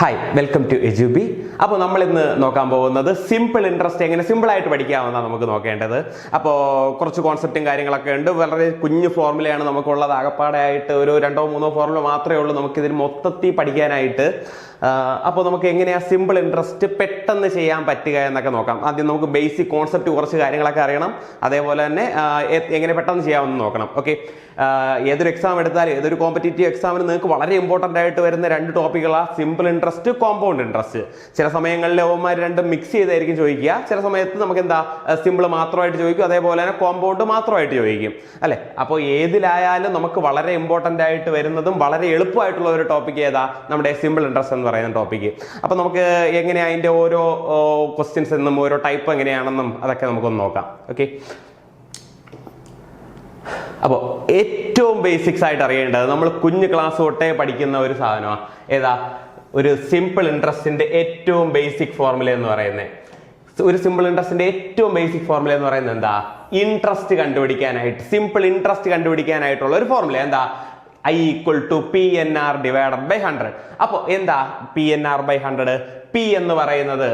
Hi, welcome to എജുബി. അപ്പോൾ നമ്മൾ ഇന്ന് നോക്കാൻ പോകുന്നത് സിമ്പിൾ ഇൻട്രസ്റ്റ് എങ്ങനെ സിമ്പിളായിട്ട് പഠിക്കാമെന്നാണ് നമുക്ക് നോക്കേണ്ടത്. അപ്പോൾ കുറച്ച് കോൺസെപ്റ്റും കാര്യങ്ങളൊക്കെ ഉണ്ട്. വളരെ കുഞ്ഞു ഫോർമുലയാണ് നമുക്കുള്ളത്. ആകപ്പാടായിട്ട് ഒരു 2-3 ഫോർമുല മാത്രമേ ഉള്ളൂ നമുക്കിതിന് മൊത്തത്തിൽ പഠിക്കാനായിട്ട്. അപ്പോൾ നമുക്ക് എങ്ങനെയാ സിമ്പിൾ ഇൻട്രസ്റ്റ് പെട്ടെന്ന് ചെയ്യാൻ പറ്റുക എന്നൊക്കെ നോക്കാം. ആദ്യം നമുക്ക് ബേസിക് കോൺസെപ്റ്റ് കുറച്ച് കാര്യങ്ങളൊക്കെ അറിയണം. അതേപോലെ തന്നെ എങ്ങനെ പെട്ടെന്ന് ചെയ്യാമെന്ന് നോക്കണം. ഓക്കെ, ഏതൊരു എക്സാം എടുത്താലും ഏതൊരു കോമ്പറ്റേറ്റീവ് എക്സാമിന് നിങ്ങൾക്ക് വളരെ ഇമ്പോർട്ടൻ്റ് ആയിട്ട് വരുന്ന 2 ടോപ്പിക്കുകളാണ് സിമ്പിൾ ഇൻട്രസ്റ്റ്, കോമ്പൗണ്ട് ഇൻട്രസ്റ്റ്. ചില സമയങ്ങളിൽ അവന്മാർ രണ്ടും മിക്സ് ചെയ്തായിരിക്കും ചോദിക്കുക. ചില സമയത്ത് നമുക്ക് എന്താ സിമ്പിൾ മാത്രമായിട്ട് ചോദിക്കും, അതേപോലെ തന്നെ കോമ്പൗണ്ട് മാത്രമായിട്ട് ചോദിക്കും അല്ലെ. അപ്പോൾ ഏതിലായാലും നമുക്ക് വളരെ ഇമ്പോർട്ടൻ്റ് ആയിട്ട് വരുന്നതും വളരെ എളുപ്പമായിട്ടുള്ള ഒരു ടോപ്പിക് ഏതാ? നമ്മുടെ സിമ്പിൾ ഇൻട്രസ്റ്റ് എന്ന് പറയുന്ന ടോപ്പിക്ക്. അപ്പൊ നമുക്ക് എങ്ങനെയാ അതിന്റെ ഓരോ ക്വസ്റ്റ്യൻസ് എന്നും ഓരോ ടൈപ്പ് എങ്ങനെയാണെന്നും അതൊക്കെ നമുക്കൊന്ന് നോക്കാം. ഓക്കെ, അപ്പോൾ ഏറ്റവും ബേസിക്സ് ആയിട്ട് അറിയേണ്ടത് നമ്മൾ കുഞ്ഞു ക്ലാസ് തൊട്ടേ പഠിക്കുന്ന ഒരു സാധനമാണ്. ഏതാ? ഒരു സിമ്പിൾ ഇൻട്രസ്റ്റിന്റെ ഏറ്റവും ബേസിക് ഫോർമുല എന്ന് പറയുന്നത്. ഒരു സിമ്പിൾ ഇൻട്രസ്റ്റിന്റെ ഏറ്റവും ബേസിക് ഫോർമുല എന്ന് പറയുന്നത് എന്താ? ഇൻട്രസ്റ്റ് കണ്ടുപിടിക്കാനായിട്ട്, സിമ്പിൾ ഇൻട്രസ്റ്റ് കണ്ടുപിടിക്കാനായിട്ടുള്ള ഒരു ഫോർമുല എന്താ? I = PNR / 100. അപ്പോൾ എന്താ PNR / 100? P എന്ന് പറയുന്നത്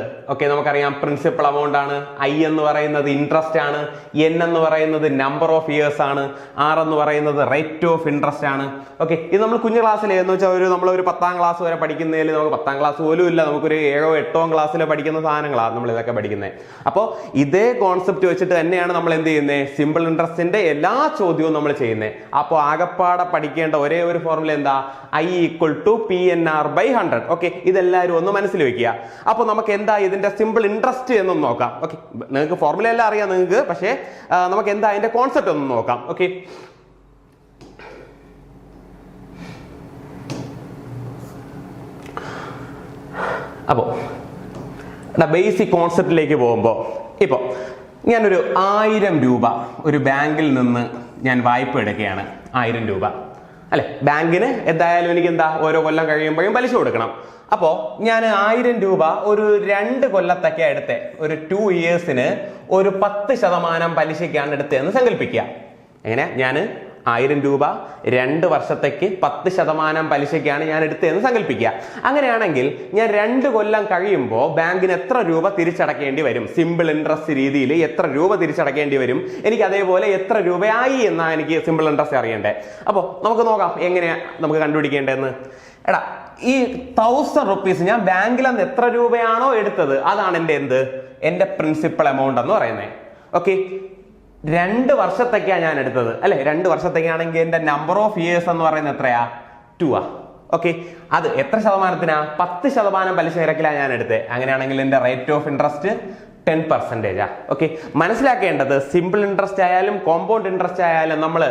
നമുക്കറിയാം പ്രിൻസിപ്പൽ എമൗണ്ട് ആണ്. I എന്ന് പറയുന്നത് ഇൻട്രസ്റ്റ് ആണ്. N എന്ന് പറയുന്നത് നമ്പർ ഓഫ് ഇയേഴ്സ് ആണ്. R എന്ന് പറയുന്നത് റേറ്റ് ഓഫ് ഇൻട്രസ്റ്റ് ആണ്. ഓക്കെ, ഇത് നമ്മൾ കുഞ്ഞു ക്ലാസ്സിൽ എന്ന് വെച്ചാൽ നമ്മളൊരു 10ാം ക്ലാസ് വരെ പഠിക്കുന്നതിൽ നമുക്ക് 10ാം ക്ലാസ് പോലും ഇല്ല, നമുക്കൊരു 7ഓ 8ഓ ക്ലാസ്സിൽ പഠിക്കുന്ന സാധനങ്ങളാണ് നമ്മൾ ഇതൊക്കെ പഠിക്കുന്നത്. അപ്പോൾ ഇതേ കോൺസെപ്റ്റ് വെച്ചിട്ട് തന്നെയാണ് നമ്മൾ എന്ത് ചെയ്യുന്നത്? സിമ്പിൾ ഇൻട്രസ്റ്റിന്റെ എല്ലാ ചോദ്യവും നമ്മൾ ചെയ്യുന്നത്. അപ്പോൾ ആകപ്പാടെ പഠിക്കേണ്ട ഒരേ ഒരു ഫോർമുല എന്താ? I = PNR / 100. ഓക്കെ, ഇതെല്ലാവരും ഒന്ന് മനസ്സിൽ വെക്കുക. അപ്പൊ നമുക്ക് എന്താ ഇതിന്റെ സിമ്പിൾ ഇൻട്രസ്റ്റ് എന്നൊന്ന് നോക്കാം. ഓക്കെ, നിങ്ങൾക്ക് ഫോർമുല എല്ലാം അറിയാം നിങ്ങൾക്ക്, പക്ഷേ നമുക്ക് എന്താ അതിന്റെ കോൺസെപ്റ്റ് ഒന്ന് നോക്കാം. ഓക്കെ, അപ്പോ ബേസിക് കോൺസെപ്റ്റിലേക്ക് പോകുമ്പോൾ ഇപ്പോ ഞാനൊരു 1000 രൂപ ഒരു ബാങ്കിൽ നിന്ന് ഞാൻ വായ്പ എടുക്കുകയാണ്. 1000 രൂപ അല്ലെ. ബാങ്കിന് എന്തായാലും എനിക്ക് എന്താ ഓരോ കൊല്ലം കഴിയുമ്പോഴും പലിശ കൊടുക്കണം. അപ്പോ ഞാൻ 1000 രൂപ ഒരു 2 കൊല്ലത്തൊക്കെ എടുത്തേ, ഒരു 2 ഇയേഴ്സിന് ഒരു 10% പലിശയ്ക്കാണ് എടുത്തതെന്ന് സങ്കല്പിക്കുക. എങ്ങനെ? ഞാൻ 1000 രൂപ 2 വർഷത്തേക്ക് 10% പലിശയ്ക്കാണ് ഞാൻ എടുത്തതെന്ന് സങ്കല്പിക്കുക. അങ്ങനെയാണെങ്കിൽ ഞാൻ 2 കൊല്ലം കഴിയുമ്പോൾ ബാങ്കിന് എത്ര രൂപ തിരിച്ചടക്കേണ്ടി വരും? സിമ്പിൾ ഇൻട്രസ്റ്റ് രീതിയിൽ എത്ര രൂപ തിരിച്ചടക്കേണ്ടി വരും? എനിക്ക് അതേപോലെ എത്ര രൂപയായി എന്നാ എനിക്ക് സിമ്പിൾ ഇൻട്രസ്റ്റ് അറിയണ്ടേ. അപ്പോൾ നമുക്ക് നോക്കാം എങ്ങനെയാ നമുക്ക് കണ്ടുപിടിക്കേണ്ടതെന്ന്. എടാ, ഈ 1000 റുപ്പീസ് ഞാൻ ബാങ്കിൽ നിന്ന് എത്ര രൂപയാണോ എടുത്തത് അതാണ് എന്റെ പ്രിൻസിപ്പൽ എമൗണ്ട് എന്ന് പറയുന്നത്. ഓക്കെ, 2 വർഷത്തേക്കാണ് ഞാൻ എടുത്തത് അല്ലെ. 2 വർഷത്തേക്കാണെങ്കിൽ എന്റെ നമ്പർ ഓഫ് ഇയേഴ്സ് എന്ന് പറയുന്നത് എത്രയാ? 2 ആ. ഓക്കെ, അത് എത്ര ശതമാനത്തിനാ? 10% പലിശ നിരക്കിലാണ് ഞാൻ എടുത്തത്. അങ്ങനെയാണെങ്കിൽ എന്റെ റേറ്റ് ഓഫ് ഇൻട്രസ്റ്റ് 10%. ഓക്കെ, മനസ്സിലാക്കേണ്ടത് സിമ്പിൾ ഇൻട്രസ്റ്റ് ആയാലും കോമ്പൗണ്ട് ഇൻട്രസ്റ്റ് ആയാലും നമ്മൾ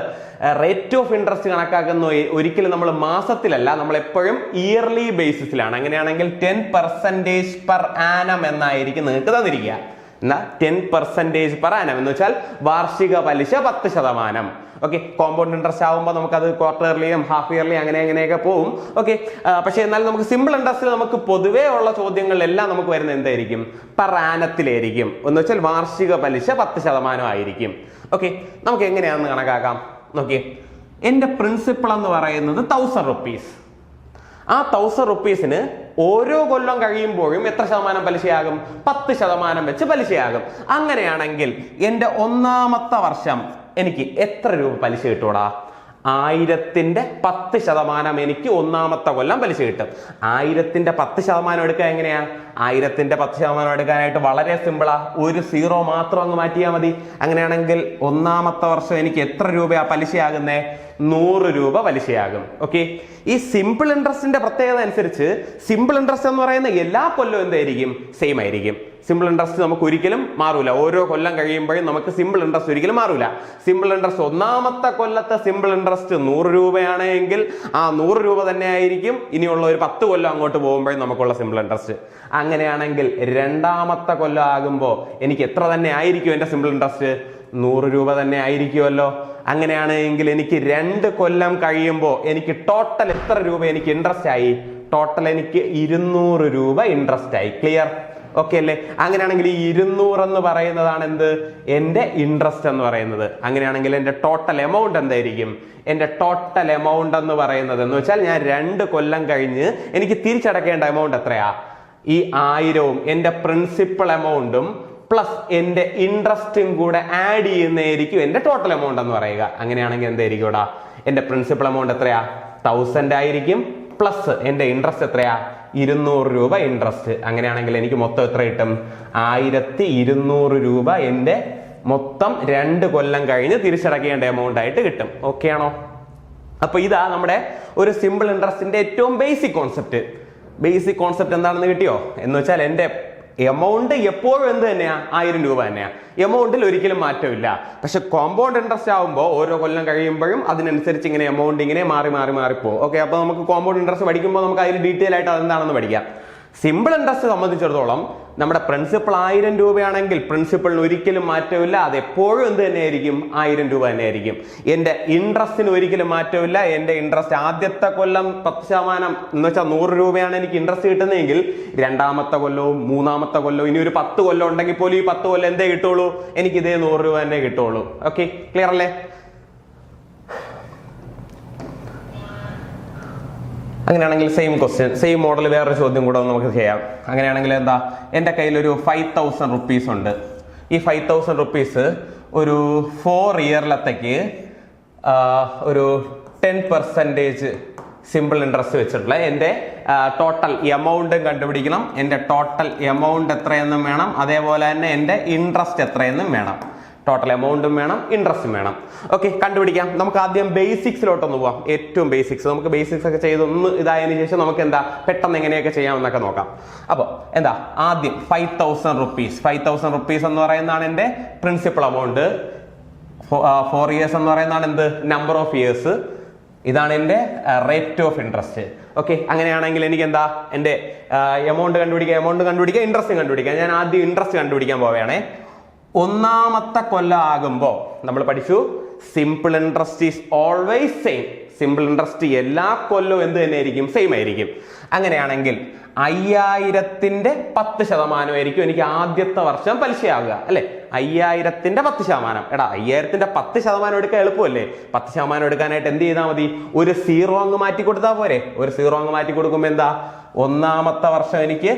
റേറ്റ് ഓഫ് ഇൻട്രസ്റ്റ് കണക്കാക്കുന്ന ഒരിക്കലും നമ്മൾ മാസത്തിലല്ല, നമ്മൾ എപ്പോഴും ഇയർലി ബേസിസിലാണ്. അങ്ങനെയാണെങ്കിൽ 10% പെർ ആനം എന്നായിരിക്കും നിങ്ങൾക്ക് തന്നിരിക്കുക. 10% പെർ ആനം എന്ന് വെച്ചാൽ വാർഷിക പലിശ 10%. ഓക്കെ, കോമ്പൗണ്ട് ഇൻട്രസ്റ്റ് ആകുമ്പോൾ നമുക്കത് ക്വാർട്ടർലിയും ഹാഫ് ഇയർലി അങ്ങനെയൊക്കെ പോകും. ഓക്കെ, പക്ഷെ എന്നാലും നമുക്ക് സിമ്പിൾ ഇൻട്രസ്റ്റിൽ നമുക്ക് പൊതുവേ ഉള്ള ചോദ്യങ്ങളിലെല്ലാം നമുക്ക് വരുന്നത് എന്തായിരിക്കും? പെർ ആനത്തിലായിരിക്കും. എന്ന് വെച്ചാൽ വാർഷിക പലിശ 10% ആയിരിക്കും. ഓക്കെ, നമുക്ക് എങ്ങനെയാണെന്ന് കണക്കാക്കാം. നോക്കിയേ, എന്റെ പ്രിൻസിപ്പൾ എന്ന് പറയുന്നത് 1000 റുപ്പീസ്. ആ 1000 റുപ്പീസിന് ഓരോ കൊല്ലം കഴിയുമ്പോഴും എത്ര ശതമാനം പലിശയാകും? 10% വെച്ച് പലിശയാകും. അങ്ങനെയാണെങ്കിൽ എന്റെ 1ാമത്തെ വർഷം എനിക്ക് എത്ര രൂപ പലിശ കിട്ടൂടാ? 1000ന്റെ 10% എനിക്ക് 1ാമത്തെ കൊല്ലം പലിശ കിട്ടും. 1000ന്റെ 10% എടുക്കാൻ എങ്ങനെയാ? 1000ന്റെ 10% എടുക്കാനായിട്ട് വളരെ സിമ്പിളാ. ഒരു 0 മാത്രം അങ്ങ് മാറ്റിയാൽ മതി. അങ്ങനെയാണെങ്കിൽ 1ാമത്തെ വർഷം എനിക്ക് എത്ര രൂപയാ പലിശയാകുന്നേ? 100 രൂപ പലിശയാകും. ഓക്കെ, ഈ സിമ്പിൾ ഇൻട്രസ്റ്റിന്റെ പ്രത്യേകത അനുസരിച്ച് സിമ്പിൾ ഇൻട്രസ്റ്റ് എന്ന് പറയുന്ന എല്ലാ കൊല്ലവും എന്തായിരിക്കും? സെയിം ആയിരിക്കും. സിമ്പിൾ ഇൻട്രസ്റ്റ് നമുക്ക് ഒരിക്കലും മാറൂല. ഓരോ കൊല്ലം കഴിയുമ്പോഴും നമുക്ക് സിമ്പിൾ ഇൻട്രസ്റ്റ് ഒരിക്കലും മാറൂല. സിമ്പിൾ ഇൻട്രസ്റ്റ് 1ാമത്തെ കൊല്ലത്തെ സിമ്പിൾ ഇൻട്രസ്റ്റ് 100 രൂപയാണ് എങ്കിൽ ആ 100 രൂപ തന്നെ ആയിരിക്കും ഇനിയുള്ള ഒരു 10 കൊല്ലം അങ്ങോട്ട് പോകുമ്പോഴും നമുക്കുള്ള സിമ്പിൾ ഇൻട്രസ്റ്റ്. അങ്ങനെയാണെങ്കിൽ 2ാമത്തെ കൊല്ലം ആകുമ്പോൾ എനിക്ക് എത്ര തന്നെ ആയിരിക്കും എന്റെ സിമ്പിൾ ഇൻട്രസ്റ്റ്? 100 രൂപ തന്നെ ആയിരിക്കുമല്ലോ. അങ്ങനെയാണെങ്കിൽ എനിക്ക് 2 കൊല്ലം കഴിയുമ്പോൾ എനിക്ക് ടോട്ടൽ എത്ര രൂപ എനിക്ക് ഇൻട്രസ്റ്റ് ആയി? ടോട്ടൽ എനിക്ക് 200 രൂപ ഇൻട്രസ്റ്റ് ആയി. ക്ലിയർ? ഓക്കെ അല്ലേ? അങ്ങനെയാണെങ്കിൽ ഈ 200 എന്ന് പറയുന്നതാണ് എന്ത്? എൻ്റെ ഇൻട്രസ്റ്റ് എന്ന് പറയുന്നത്. അങ്ങനെയാണെങ്കിൽ എൻ്റെ ടോട്ടൽ എമൗണ്ട് എന്തായിരിക്കും? എൻ്റെ ടോട്ടൽ എമൗണ്ട് എന്ന് പറയുന്നത് എന്ന് വെച്ചാൽ ഞാൻ 2 കൊല്ലം കഴിഞ്ഞ് എനിക്ക് തിരിച്ചടക്കേണ്ട എമൗണ്ട് എത്രയാ? ഈ 1000ഉം എൻ്റെ പ്രിൻസിപ്പൽ എമൗണ്ടും പ്ലസ് എൻ്റെ ഇൻട്രസ്റ്റും കൂടെ ആഡ് ചെയ്യുന്നതായിരിക്കും എൻ്റെ ടോട്ടൽ എമൗണ്ട് എന്ന് പറയുക. അങ്ങനെയാണെങ്കിൽ എന്തായിരിക്കും ഇവിടെ? എൻ്റെ പ്രിൻസിപ്പൽ എമൗണ്ട് എത്രയാ? 1000 ആയിരിക്കും. പ്ലസ് എൻ്റെ ഇൻട്രസ്റ്റ് എത്രയാ? 200 രൂപ ഇൻട്രസ്റ്റ്. അങ്ങനെയാണെങ്കിൽ എനിക്ക് മൊത്തം എത്ര കിട്ടും? 1200 രൂപ എൻ്റെ മൊത്തം 2 കൊല്ലം കഴിഞ്ഞ് തിരിച്ചടക്കേണ്ട എമൗണ്ട് ആയിട്ട് കിട്ടും. ഓക്കെ ആണോ? അപ്പൊ ഇതാ നമ്മുടെ ഒരു സിമ്പിൾ ഇൻട്രസ്റ്റിന്റെ ഏറ്റവും ബേസിക് കോൺസെപ്റ്റ്. ബേസിക് കോൺസെപ്റ്റ് എന്താണെന്ന് കിട്ടിയോ? എന്ന് വെച്ചാൽ എൻ്റെ എമൗണ്ട് എപ്പോഴും എന്ത് തന്നെയാ? 1000 രൂപ തന്നെയാ. എമൗണ്ടിൽ ഒരിക്കലും മാറ്റമില്ല. പക്ഷെ കോമ്പൗണ്ട് ഇൻട്രസ്റ്റ് ആകുമ്പോൾ ഓരോ കൊല്ലം കഴിയുമ്പോഴും അതിനനുസരിച്ച് ഇങ്ങനെ എമൗണ്ട് ഇങ്ങനെ മാറിപ്പോകും. ഓക്കെ, അപ്പൊ നമുക്ക് കോമ്പൗണ്ട് ഇൻട്രസ്റ്റ് പഠിക്കുമ്പോൾ നമുക്ക് അതിൽ ഡീറ്റെയിൽ ആയിട്ട് അതെന്താണെന്ന് പഠിക്കാം. സിമ്പിൾ ഇൻട്രസ്റ്റ് സംബന്ധിച്ചിടത്തോളം നമ്മുടെ പ്രിൻസിപ്പൽ 1000 രൂപയാണെങ്കിൽ പ്രിൻസിപ്പളിന് ഒരിക്കലും മാറ്റമില്ല. അത് എപ്പോഴും എന്ത് തന്നെയായിരിക്കും? 1000 രൂപ തന്നെയായിരിക്കും. എൻ്റെ ഇൻട്രസ്റ്റിന് ഒരിക്കലും മാറ്റമില്ല. എൻ്റെ ഇൻട്രസ്റ്റ് ആദ്യത്തെ കൊല്ലം 10% എന്ന് വെച്ചാൽ 100 രൂപയാണ് എനിക്ക് ഇൻട്രസ്റ്റ് കിട്ടുന്നതെങ്കിൽ രണ്ടാമത്തെ കൊല്ലവും മൂന്നാമത്തെ കൊല്ലവും ഇനി ഒരു 10 കൊല്ലം ഉണ്ടെങ്കിൽ പോലും ഈ 10 കൊല്ലം എന്തേ കിട്ടുള്ളൂ? എനിക്ക് ഇതേ 100 രൂപ തന്നെ കിട്ടുള്ളൂ. ഓക്കെ, ക്ലിയർ അല്ലേ? അങ്ങനെയാണെങ്കിൽ സെയിം ക്വസ്റ്റ്യൻ, സെയിം മോഡൽ വേറൊരു ചോദ്യം കൂടെ നമുക്ക് ചെയ്യാം. അങ്ങനെയാണെങ്കിൽ എന്താ? എൻ്റെ കയ്യിൽ ഒരു 5000 റുപ്പീസ് ഉണ്ട്. ഈ 5000 റുപ്പീസ് ഒരു 4 ഇയറിലത്തേക്ക് ഒരു 10% സിമ്പിൾ ഇൻട്രസ്റ്റ് വെച്ചിട്ടുള്ള എൻ്റെ ടോട്ടൽ എമൗണ്ടും കണ്ടുപിടിക്കണം. എൻ്റെ ടോട്ടൽ എമൗണ്ട് എത്രയെന്നും വേണം, അതേപോലെ തന്നെ എൻ്റെ ഇൻട്രസ്റ്റ് എത്രയെന്നും വേണം. ടോട്ടൽ എമൗണ്ടും വേണം, ഇൻട്രസ്റ്റും വേണം. ഓക്കെ, കണ്ടുപിടിക്കാം. നമുക്ക് ആദ്യം ബേസിക്സിലോട്ടൊന്ന് പോവാം. ഏറ്റവും ബേസിക്സ് നമുക്ക് ബേസിക്സ് ഒക്കെ ചെയ്തൊന്ന് ഇതായതിനു ശേഷം നമുക്ക് എന്താ പെട്ടെന്ന് എങ്ങനെയൊക്കെ ചെയ്യാമെന്നൊക്കെ നോക്കാം. അപ്പോൾ എന്താ ആദ്യം 5000 റുപ്പീസ്. 5000 റുപ്പീസ് എന്ന് പറയുന്നതാണ് എൻ്റെ പ്രിൻസിപ്പൽ എമൗണ്ട്. 4 ഇയേഴ്സ് എന്ന് പറയുന്നതാണ് എന്ത്? Number of years. ഇതാണ് എൻ്റെ റേറ്റ് ഓഫ് ഇൻട്രസ്റ്റ്. ഓക്കെ, അങ്ങനെയാണെങ്കിൽ എനിക്ക് എന്താ? എൻ്റെ എമൗണ്ട് കണ്ടുപിടിക്കുക, ഇൻട്രസ്റ്റ് കണ്ടുപിടിക്കുക. ഞാൻ ആദ്യം ഇൻട്രസ്റ്റ് കണ്ടുപിടിക്കാൻ പോവുകയാണേ. ഒന്നാമത്തെ കൊല്ലം ആകുമ്പോൾ നമ്മൾ പഠിച്ചു simple interest is always same. Simple interest എല്ലാ കൊല്ലവും എന്ത് തന്നെ ആയിരിക്കും? സെയിം ആയിരിക്കും. അങ്ങനെയാണെങ്കിൽ 5000ന്റെ 10% ആയിരിക്കും എനിക്ക് ആദ്യത്തെ വർഷം പലിശയാകുക അല്ലെ? 5000ന്റെ 10%. എടാ 5000ന്റെ 10% എടുക്കാൻ എളുപ്പമല്ലേ? 10% എടുക്കാനായിട്ട് എന്ത് ചെയ്താൽ മതി? ഒരു 0 അങ്ങ് മാറ്റി കൊടുത്താൽ പോരെ? ഒരു 0 അങ്ങ് മാറ്റി കൊടുക്കുമ്പോൾ എന്താ? ഒന്നാമത്തെ വർഷം എനിക്ക്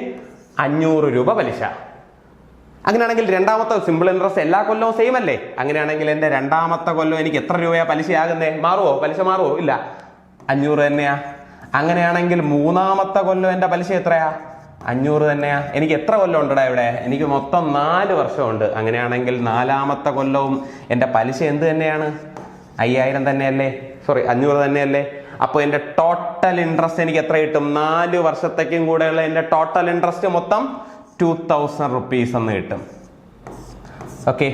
500 രൂപ പലിശ. അങ്ങനെയാണെങ്കിൽ രണ്ടാമത്തെ സിമ്പിൾ ഇൻട്രസ്റ്റ് എല്ലാ കൊല്ലവും സെയിം അല്ലേ? അങ്ങനെയാണെങ്കിൽ എൻ്റെ രണ്ടാമത്തെ കൊല്ലം എനിക്ക് എത്ര രൂപയാ പലിശയാകുന്നേ? മാറുമോ? പലിശ മാറുമോ? ഇല്ല, 500 തന്നെയാ. അങ്ങനെയാണെങ്കിൽ മൂന്നാമത്തെ കൊല്ലം എൻ്റെ പലിശ എത്രയാ? 500 തന്നെയാ. എനിക്ക് എത്ര കൊല്ലം ഉണ്ടടാ ഇവിടെ? എനിക്ക് മൊത്തം 4 വർഷമുണ്ട്. അങ്ങനെയാണെങ്കിൽ നാലാമത്തെ കൊല്ലവും എൻ്റെ പലിശ എന്ത് തന്നെയാണ്? 5000 തന്നെയല്ലേ? സോറി, 500 തന്നെയല്ലേ? അപ്പോൾ എൻ്റെ ടോട്ടൽ ഇൻട്രസ്റ്റ് എനിക്ക് എത്ര കിട്ടും? 4 വർഷത്തേക്കും കൂടെയുള്ള എൻ്റെ ടോട്ടൽ ഇൻട്രസ്റ്റ് മൊത്തം 2000 റുപ്പീസ് എന്ന് കിട്ടും. ഓക്കെ,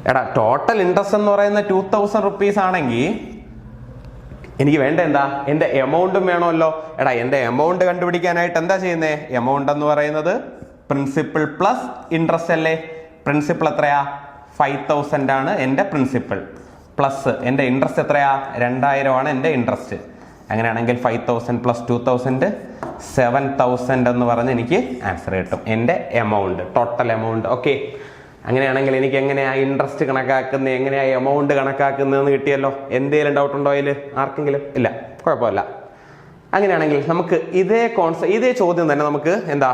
എടാ ടോട്ടൽ ഇൻട്രസ്റ്റ് എന്ന് പറയുന്ന 2000 റുപ്പീസ് ആണെങ്കിൽ എനിക്ക് വേണ്ട എന്താ? എൻ്റെ എമൗണ്ടും വേണമല്ലോ. എടാ എൻ്റെ എമൗണ്ട് കണ്ടുപിടിക്കാനായിട്ട് എന്താ ചെയ്യുന്നേ? എമൗണ്ട് എന്ന് പറയുന്നത് പ്രിൻസിപ്പിൾ പ്ലസ് ഇൻട്രസ്റ്റ് അല്ലേ? പ്രിൻസിപ്പിൾ എത്രയാ? 5000 ആണ് എൻ്റെ പ്രിൻസിപ്പിൾ. പ്ലസ് എൻ്റെ ഇൻട്രസ്റ്റ് എത്രയാ? 2000 ആണ് എൻ്റെ ഇൻട്രസ്റ്റ്. അങ്ങനെയാണെങ്കിൽ 5000 പ്ലസ് 2000 7000 എന്ന് പറഞ്ഞ് എനിക്ക് ആൻസർ കിട്ടും. എൻ്റെ എമൗണ്ട്, ടോട്ടൽ എമൗണ്ട്. ഓക്കെ, അങ്ങനെയാണെങ്കിൽ എനിക്ക് എങ്ങനെയാ ഇൻട്രസ്റ്റ് കണക്കാക്കുന്നത്, എങ്ങനെയാ എമൗണ്ട് കണക്കാക്കുന്നതെന്ന് കിട്ടിയല്ലോ. എന്തെങ്കിലും ഡൗട്ട് ഉണ്ടോ അതിൽ ആർക്കെങ്കിലും? ഇല്ല, കുഴപ്പമില്ല. അങ്ങനെയാണെങ്കിൽ നമുക്ക് ഇതേ ചോദ്യം തന്നെ നമുക്ക് എന്താ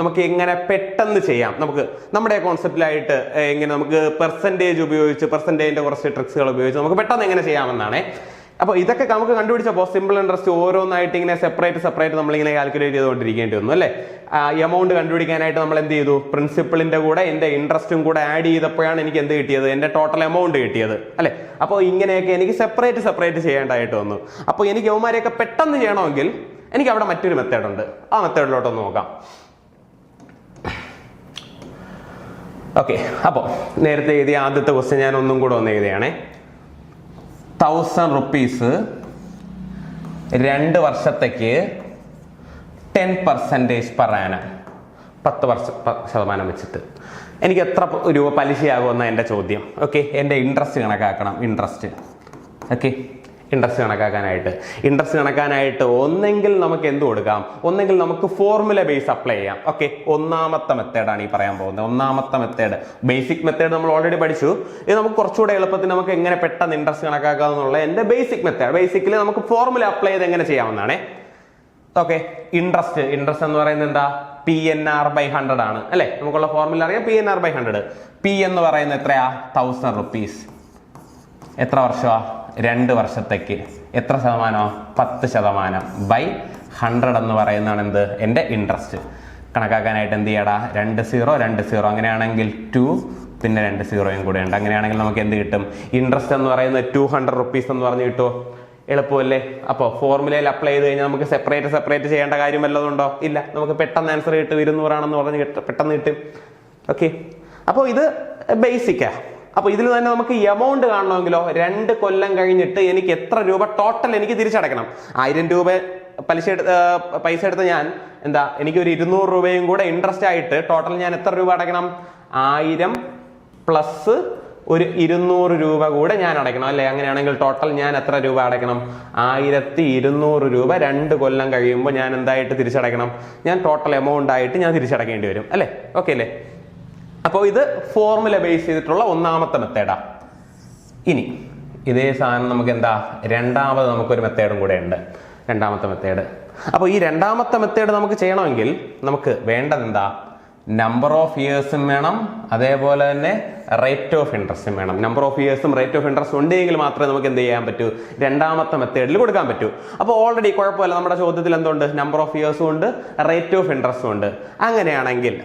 നമുക്ക് എങ്ങനെ പെട്ടെന്ന് ചെയ്യാം, നമുക്ക് നമ്മുടെ കോൺസെപ്റ്റിലായിട്ട് എങ്ങനെ നമുക്ക് പെർസെൻറ്റേജിന്റെ കുറച്ച് ട്രിക്സുകൾ ഉപയോഗിച്ച് നമുക്ക് പെട്ടെന്ന് എങ്ങനെ ചെയ്യാമെന്നാണ്. അപ്പോൾ ഇതൊക്കെ നമുക്ക് കണ്ടുപിടിച്ചപ്പോൾ സിമ്പിൾ ഇൻട്രസ്റ്റ് ഓരോന്നായിട്ട് ഇങ്ങനെ സെപ്പറേറ്റ് നമ്മളിങ്ങനെ കാൽക്കുലേറ്റ് ചെയ്തുകൊണ്ടിരിക്കേണ്ടി വന്നു അല്ലേ? എമൗണ്ട് കണ്ടുപിടിക്കാനായിട്ട് നമ്മൾ എന്ത് ചെയ്തു? പ്രിൻസിപ്പിളിന്റെ കൂടെ എൻ്റെ ഇൻട്രസ്റ്റും കൂടെ ആഡ് ചെയ്തപ്പോഴാണ് എനിക്ക് എന്ത് കിട്ടിയത്? എൻ്റെ ടോട്ടൽ എമൗണ്ട് കിട്ടിയത് അല്ലേ? അപ്പോൾ ഇങ്ങനെയൊക്കെ എനിക്ക് സെപ്പറേറ്റ് ചെയ്യേണ്ടതായിട്ട് വന്നു. അപ്പോൾ എനിക്ക് അവന്മാരെയൊക്കെ പെട്ടെന്ന് ചെയ്യണമെങ്കിൽ എനിക്ക് അവിടെ മറ്റൊരു മെത്തേഡ് ഉണ്ട്. ആ മെത്തേഡിലോട്ടൊന്ന് നോക്കാം. ഓക്കെ, അപ്പോൾ നേരത്തെ എഴുതിയ ആദ്യത്തെ ക്വസ്റ്റ്യൻ ഞാൻ ഒന്നും കൂടെ ഒന്ന് എഴുതിയാണേ. 1000 റുപ്പീസ് 2 വർഷത്തേക്ക് 10% പെർ ആനം, 10% വെച്ചിട്ട് എനിക്ക് എത്ര രൂപ പലിശയാകുമെന്ന എൻ്റെ ചോദ്യം. ഓക്കെ, എൻ്റെ ഇൻട്രസ്റ്റ് കണക്കാക്കണം. ഇൻട്രസ്റ്റ് ഓക്കെ, ഇൻട്രസ്റ്റ് കണക്കാക്കാനായിട്ട് ഒന്നെങ്കിൽ നമുക്ക് എന്ത് കൊടുക്കാം, ഒന്നെങ്കിൽ നമുക്ക് ഫോർമുല ബേസ് അപ്ലൈ ചെയ്യാം. ഓക്കെ, ഒന്നാമത്തെ മെത്തേഡാണ് ഈ പറയാൻ പോകുന്നത്. ഒന്നാമത്തെ മെത്തേഡ്, ബേസിക് മെത്തേഡ് നമ്മൾ ഓൾറെഡി പഠിച്ചു. ഇത് നമുക്ക് കുറച്ചുകൂടെ എളുപ്പത്തിൽ നമുക്ക് എങ്ങനെ പെട്ടെന്ന് ഇൻട്രസ്റ്റ് കണക്കാക്കാം എന്നുള്ള എന്റെ ബേസിക് മെത്തേഡ്. ബേസിക്കലി നമുക്ക് ഫോർമുല അപ്ലൈ ചെയ്ത് എങ്ങനെ ചെയ്യാവുന്നതാണ്. ഓക്കെ, ഇൻട്രസ്റ്റ് എന്ന് പറയുന്നത് എന്താ, PNR/100 ആണ് അല്ലെ. നമുക്കുള്ള ഫോർമുല അറിയാം, PNR/100. P എന്ന് പറയുന്നത് എത്രയാ, 1000 rupees. എത്ര വർഷമാ, 2 വർഷത്തേക്ക്. എത്ര ശതമാനോ, 10% ബൈ 100 എന്ന് പറയുന്നതാണ് എന്ത്, എന്റെ ഇൻട്രസ്റ്റ്. കണക്കാക്കാനായിട്ട് എന്ത് ചെയ്യടാ, 2 0 അങ്ങനെയാണെങ്കിൽ 2 പിന്നെ 2 0 കൂടെ ഉണ്ട്. അങ്ങനെയാണെങ്കിൽ നമുക്ക് എന്ത് കിട്ടും, ഇൻട്രസ്റ്റ് എന്ന് പറയുന്നത് 200 rupees എന്ന് പറഞ്ഞു കിട്ടുമോ. എളുപ്പമല്ലേ. അപ്പോൾ ഫോർമുലയിൽ അപ്ലൈ ചെയ്ത് കഴിഞ്ഞാൽ നമുക്ക് സെപ്പറേറ്റ് ചെയ്യേണ്ട കാര്യം വല്ലതുണ്ടോ, ഇല്ല. നമുക്ക് പെട്ടെന്ന് ആൻസർ കിട്ടും, 200 പറഞ്ഞ് പെട്ടെന്ന് കിട്ടും. ഓക്കെ, അപ്പോൾ ഇത് ബേസിക്കാ. അപ്പോൾ ഇതിൽ തന്നെ നമുക്ക് എമൗണ്ട് കാണണമെങ്കിലോ 2 കൊല്ലം കഴിഞ്ഞിട്ട് എനിക്ക് എത്ര രൂപ ടോട്ടൽ എനിക്ക് തിരിച്ചടയ്ക്കണം. 1000 രൂപ പൈസ എടുത്ത് ഞാൻ എനിക്കൊരു 200 രൂപയും കൂടെ ഇൻട്രസ്റ്റ് ആയിട്ട് ടോട്ടൽ ഞാൻ എത്ര രൂപ അടയ്ക്കണം, 1000 പ്ലസ് ഒരു 200 രൂപ കൂടെ ഞാൻ അടയ്ക്കണം അല്ലെ. അങ്ങനെയാണെങ്കിൽ ടോട്ടൽ ഞാൻ എത്ര രൂപ അടയ്ക്കണം, 1200 രൂപ 2 കൊല്ലം കഴിയുമ്പോൾ ഞാൻ എന്തായിട്ട് തിരിച്ചടയ്ക്കണം, ഞാൻ ടോട്ടൽ എമൗണ്ട് ആയിട്ട് ഞാൻ തിരിച്ചടക്കേണ്ടി വരും അല്ലെ. ഓക്കെ അല്ലേ. അപ്പോൾ ഇത് ഫോർമുല ബേസ് ചെയ്തിട്ടുള്ള ഒന്നാമത്തെ മെത്തേഡാ. ഇനി ഇതേ സാധനം നമുക്ക് രണ്ടാമത് നമുക്കൊരു മെത്തേഡും കൂടെ ഉണ്ട്, രണ്ടാമത്തെ മെത്തേഡ്. അപ്പോൾ ഈ രണ്ടാമത്തെ മെത്തേഡ് നമുക്ക് ചെയ്യണമെങ്കിൽ നമുക്ക് വേണ്ടത് നമ്പർ ഓഫ് ഇയേഴ്സും വേണം, അതേപോലെ തന്നെ റേറ്റ് ഓഫ് ഇൻട്രസ്റ്റും വേണം. നമ്പർ ഓഫ് ഇയേഴ്സും റേറ്റ് ഓഫ് ഇൻട്രസ്റ്റ് ഉണ്ടെങ്കിൽ മാത്രമേ നമുക്ക് എന്ത് ചെയ്യാൻ പറ്റൂ, രണ്ടാമത്തെ മെത്തേഡിൽ കൊടുക്കാൻ പറ്റൂ. അപ്പോൾ ഓൾറെഡി കുഴപ്പമില്ല, നമ്മുടെ ചോദ്യത്തിൽ എന്തുണ്ട്, നമ്പർ ഓഫ് ഇയേഴ്സും ഉണ്ട്, റേറ്റ് ഓഫ് ഇൻട്രസ്റ്റും ഉണ്ട്. അങ്ങനെയാണെങ്കിൽ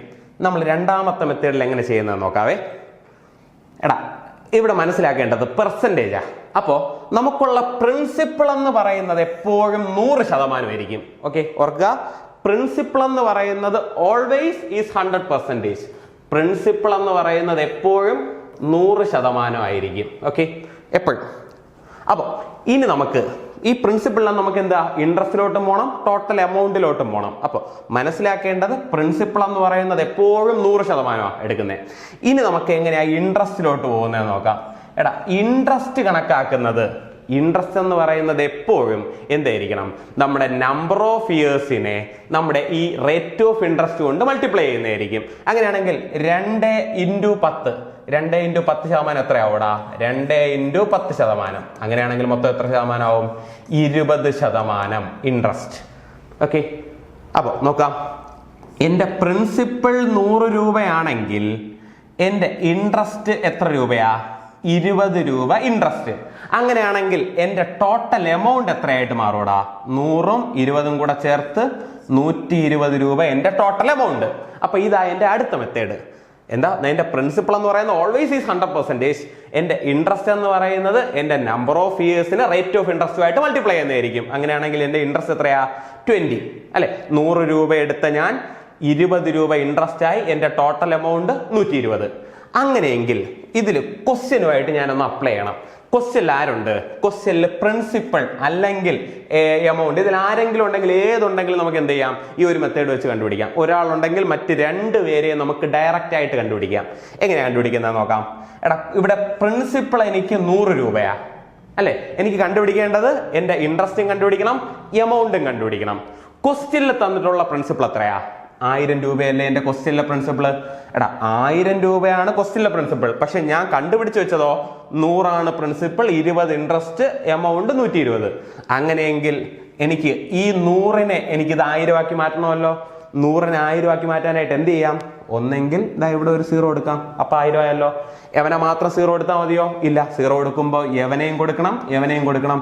നമ്മൾ രണ്ടാമത്തെ മെത്തേഡിൽ എങ്ങനെ ചെയ്യുന്നത് നോക്കാവേ. ഇവിടെ മനസ്സിലാക്കേണ്ടത് പെർസെൻറ്റേജാ. അപ്പോൾ നമുക്കുള്ള പ്രിൻസിപ്പിൾ എന്ന് പറയുന്നത് എപ്പോഴും 100% ആയിരിക്കും. ഓക്കെ, ഓർക്കുക, പ്രിൻസിപ്പിൾ എന്ന് പറയുന്നത് ഓൾവേസ് ഈസ് 100%. പ്രിൻസിപ്പിൾ എന്ന് പറയുന്നത് എപ്പോഴും 100% ആയിരിക്കും. ഓക്കെ, എപ്പോഴും. അപ്പോൾ ഇനി നമുക്ക് ഈ പ്രിൻസിപ്പിളിൽ നമുക്ക് ഇൻട്രസ്റ്റിലോട്ടും പോകണം, ടോട്ടൽ എമൗണ്ടിലോട്ടും പോകണം. അപ്പോൾ മനസ്സിലാക്കേണ്ടത് പ്രിൻസിപ്പിൾ എന്ന് പറയുന്നത് എപ്പോഴും 100% എടുക്കുന്നത്. ഇനി നമുക്ക് എങ്ങനെയാ ഇൻട്രസ്റ്റിലോട്ട് പോകുന്നതെന്ന് നോക്കാം. ഇൻട്രസ്റ്റ് കണക്കാക്കുന്നത്, ഇൻട്രസ്റ്റ് എന്ന് പറയുന്നത് എപ്പോഴും എന്തായിരിക്കണം, നമ്മുടെ നമ്പർ ഓഫ് ഇയേഴ്സിനെ നമ്മുടെ ഈ റേറ്റ് ഓഫ് ഇൻട്രസ്റ്റ് കൊണ്ട് മൾട്ടിപ്ലൈ ചെയ്യുന്നതായിരിക്കും. അങ്ങനെയാണെങ്കിൽ 2 × 10 2 × 10% എത്രയാവൂടാ, 2 × 10%. അങ്ങനെയാണെങ്കിൽ മൊത്തം എത്ര ശതമാനമാവും, 20% ഇൻട്രസ്റ്റ്. ഓക്കെ, അപ്പോൾ നോക്കാം. എൻ്റെ പ്രിൻസിപ്പിൾ 100 രൂപയാണെങ്കിൽ എൻ്റെ ഇൻട്രസ്റ്റ് എത്ര രൂപയാ, 20 രൂപ ഇൻട്രസ്റ്റ്. അങ്ങനെയാണെങ്കിൽ എൻ്റെ ടോട്ടൽ എമൗണ്ട് എത്രയായിട്ട് മാറൂടാ, 100ഉം 20ഉം കൂടെ ചേർത്ത് 120 രൂപ എൻ്റെ ടോട്ടൽ എമൗണ്ട്. അപ്പൊ ഇതാ എൻ്റെ അടുത്ത മെത്തേഡ്. എന്റെ പ്രിൻസിപ്പിൾ എന്ന് പറയുന്നത് ഓൾവേസ് ഈസ് 100%. എന്റെ ഇൻട്രസ്റ്റ് എന്ന് പറയുന്നത് എന്റെ നമ്പർ ഓഫ് ഇയേഴ്സിന് റേറ്റ് ഓഫ് ഇൻട്രസ്റ്റുമായിട്ട് മൾട്ടിപ്ലൈ ചെയ്യുന്നതായിരിക്കും. അങ്ങനെയാണെങ്കിൽ എന്റെ ഇൻട്രസ്റ്റ് എത്രയാ, 20 അല്ലെ. 100 രൂപ എടുത്ത ഞാൻ 20 രൂപ ഇൻട്രസ്റ്റ് ആയി, എന്റെ ടോട്ടൽ എമൗണ്ട് 120. അങ്ങനെയെങ്കിൽ ഇതിൽ ക്വസ്റ്റ്യനുമായിട്ട് ഞാനൊന്ന് അപ്ലൈ ചെയ്യണം. ക്വസ്റ്റ്യനിൽ ആരുണ്ട്, ക്വസ്റ്റ്യനിൽ പ്രിൻസിപ്പൾ അല്ലെങ്കിൽ എമൗണ്ട്, ഇതിൽ ആരെങ്കിലും ഉണ്ടെങ്കിൽ ഏതുണ്ടെങ്കിലും നമുക്ക് എന്ത് ചെയ്യാം, ഈ ഒരു മെത്തേഡ് വെച്ച് കണ്ടുപിടിക്കാം. ഒരാളുണ്ടെങ്കിൽ മറ്റ് 2 പേരെ നമുക്ക് ഡയറക്റ്റ് ആയിട്ട് കണ്ടുപിടിക്കാം. എങ്ങനെയാണ് കണ്ടുപിടിക്കുന്നത് നോക്കാം. ഇവിടെ പ്രിൻസിപ്പൾ എനിക്ക് 100 രൂപയാ അല്ലെ. എനിക്ക് കണ്ടുപിടിക്കേണ്ടത് എന്റെ ഇൻട്രസ്റ്റും കണ്ടുപിടിക്കണം, എമൗണ്ടും കണ്ടുപിടിക്കണം. ക്വസ്റ്റ്യനിൽ തന്നിട്ടുള്ള പ്രിൻസിപ്പിൾ എത്രയാ, 1000 രൂപയല്ലേ എന്റെ ക്വസ്റ്റ്യനിലെ പ്രിൻസിപ്പിൾ. 1000 രൂപയാണ് ക്വസ്റ്റ്യനിലെ പ്രിൻസിപ്പിൾ. പക്ഷെ ഞാൻ കണ്ടുപിടിച്ച് വെച്ചതോ 100 പ്രിൻസിപ്പിൾ, 20 ഇൻട്രസ്റ്റ്, എമൗണ്ട് 120. അങ്ങനെയെങ്കിൽ എനിക്ക് ഈ 100നെ എനിക്കിത് 1000 ആക്കി മാറ്റണമല്ലോ. 100നെ 1000 ആക്കി മാറ്റാനായിട്ട് എന്ത് ചെയ്യാം, ഒന്നെങ്കിൽ ഇവിടെ ഒരു 0 എടുക്കാം, അപ്പൊ 1000 ആയല്ലോ. എവനെ മാത്രം 0 എടുത്താൽ മതിയോ, ഇല്ല. 0 എടുക്കുമ്പോൾ എവനെയും കൊടുക്കണം, എവനെയും കൊടുക്കണം.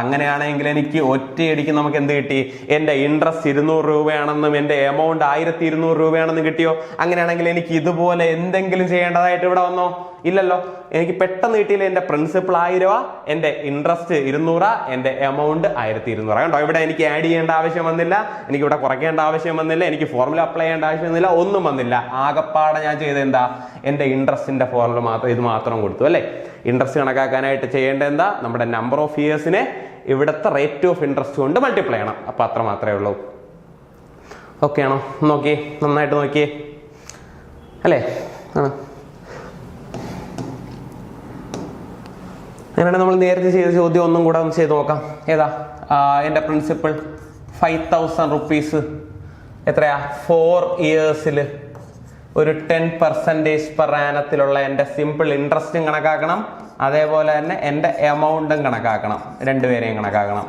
അങ്ങനെയാണെങ്കിൽ എനിക്ക് ഒറ്റയടിക്ക് നമുക്ക് എന്ത് കിട്ടി, എന്റെ ഇൻട്രസ്റ്റ് 200 രൂപയാണെന്നും എന്റെ എമൗണ്ട് 1200 രൂപയാണെന്നും കിട്ടിയോ. അങ്ങനെയാണെങ്കിൽ എനിക്ക് ഇതുപോലെ എന്തെങ്കിലും ചെയ്യേണ്ടതായിട്ട് ഇവിടെ വന്നോ, ഇല്ലല്ലോ. എനിക്ക് പെട്ടെന്ന് കിട്ടിയില്ല. എന്റെ പ്രിൻസിപ്പിൾ 1000 രൂപ, എന്റെ ഇൻട്രസ്റ്റ് 200, എന്റെ എമൗണ്ട് 1200. കണ്ടോ, ഇവിടെ എനിക്ക് ആഡ് ചെയ്യേണ്ട ആവശ്യം വന്നില്ല, എനിക്ക് ഇവിടെ കുറയ്ക്കേണ്ട ആവശ്യം വന്നില്ല, എനിക്ക് ഫോർമുല അപ്ലൈ ചെയ്യേണ്ട ആവശ്യം വന്നില്ല, ഒന്നും വന്നില്ല. ആകപ്പാടെ ഞാൻ ചെയ്ത് എന്റെ ഇൻട്രസ്റ്റിന്റെ ഫോർമുല മാത്രം ഇത് മാത്രം കൊടുത്തു അല്ലെ. ഇൻട്രസ്റ്റ് കണക്കാക്കാനായിട്ട് ചെയ്യേണ്ട നമ്മുടെ നമ്പർ ഓഫ് ഇയേഴ്സിനെ ഇവിടുത്തെ റേറ്റ് ഓഫ് ഇൻട്രസ്റ്റ് കൊണ്ട് മൾട്ടിപ്ലൈ ചെയ്യണം. അപ്പൊ അത്ര മാത്രമേ ഉള്ളൂ. ഓക്കെ ആണോ, നോക്കിയേ, നന്നായിട്ട് നോക്കിയേ അല്ലേ. അങ്ങനെയാണ് നമ്മൾ നേരത്തെ ചെയ്ത ചോദ്യം ഒന്നും കൂടെ ഒന്ന് ചെയ്ത് നോക്കാം. ഏതാ എൻ്റെ പ്രിൻസിപ്പിൾ 5,000 rupees എത്രയാ 4 years ഒരു 10% per annത്തിലുള്ള എൻ്റെ സിമ്പിൾ ഇൻട്രസ്റ്റും കണക്കാക്കണം, അതേപോലെ തന്നെ എൻ്റെ എമൗണ്ടും കണക്കാക്കണം, രണ്ടുപേരെയും കണക്കാക്കണം.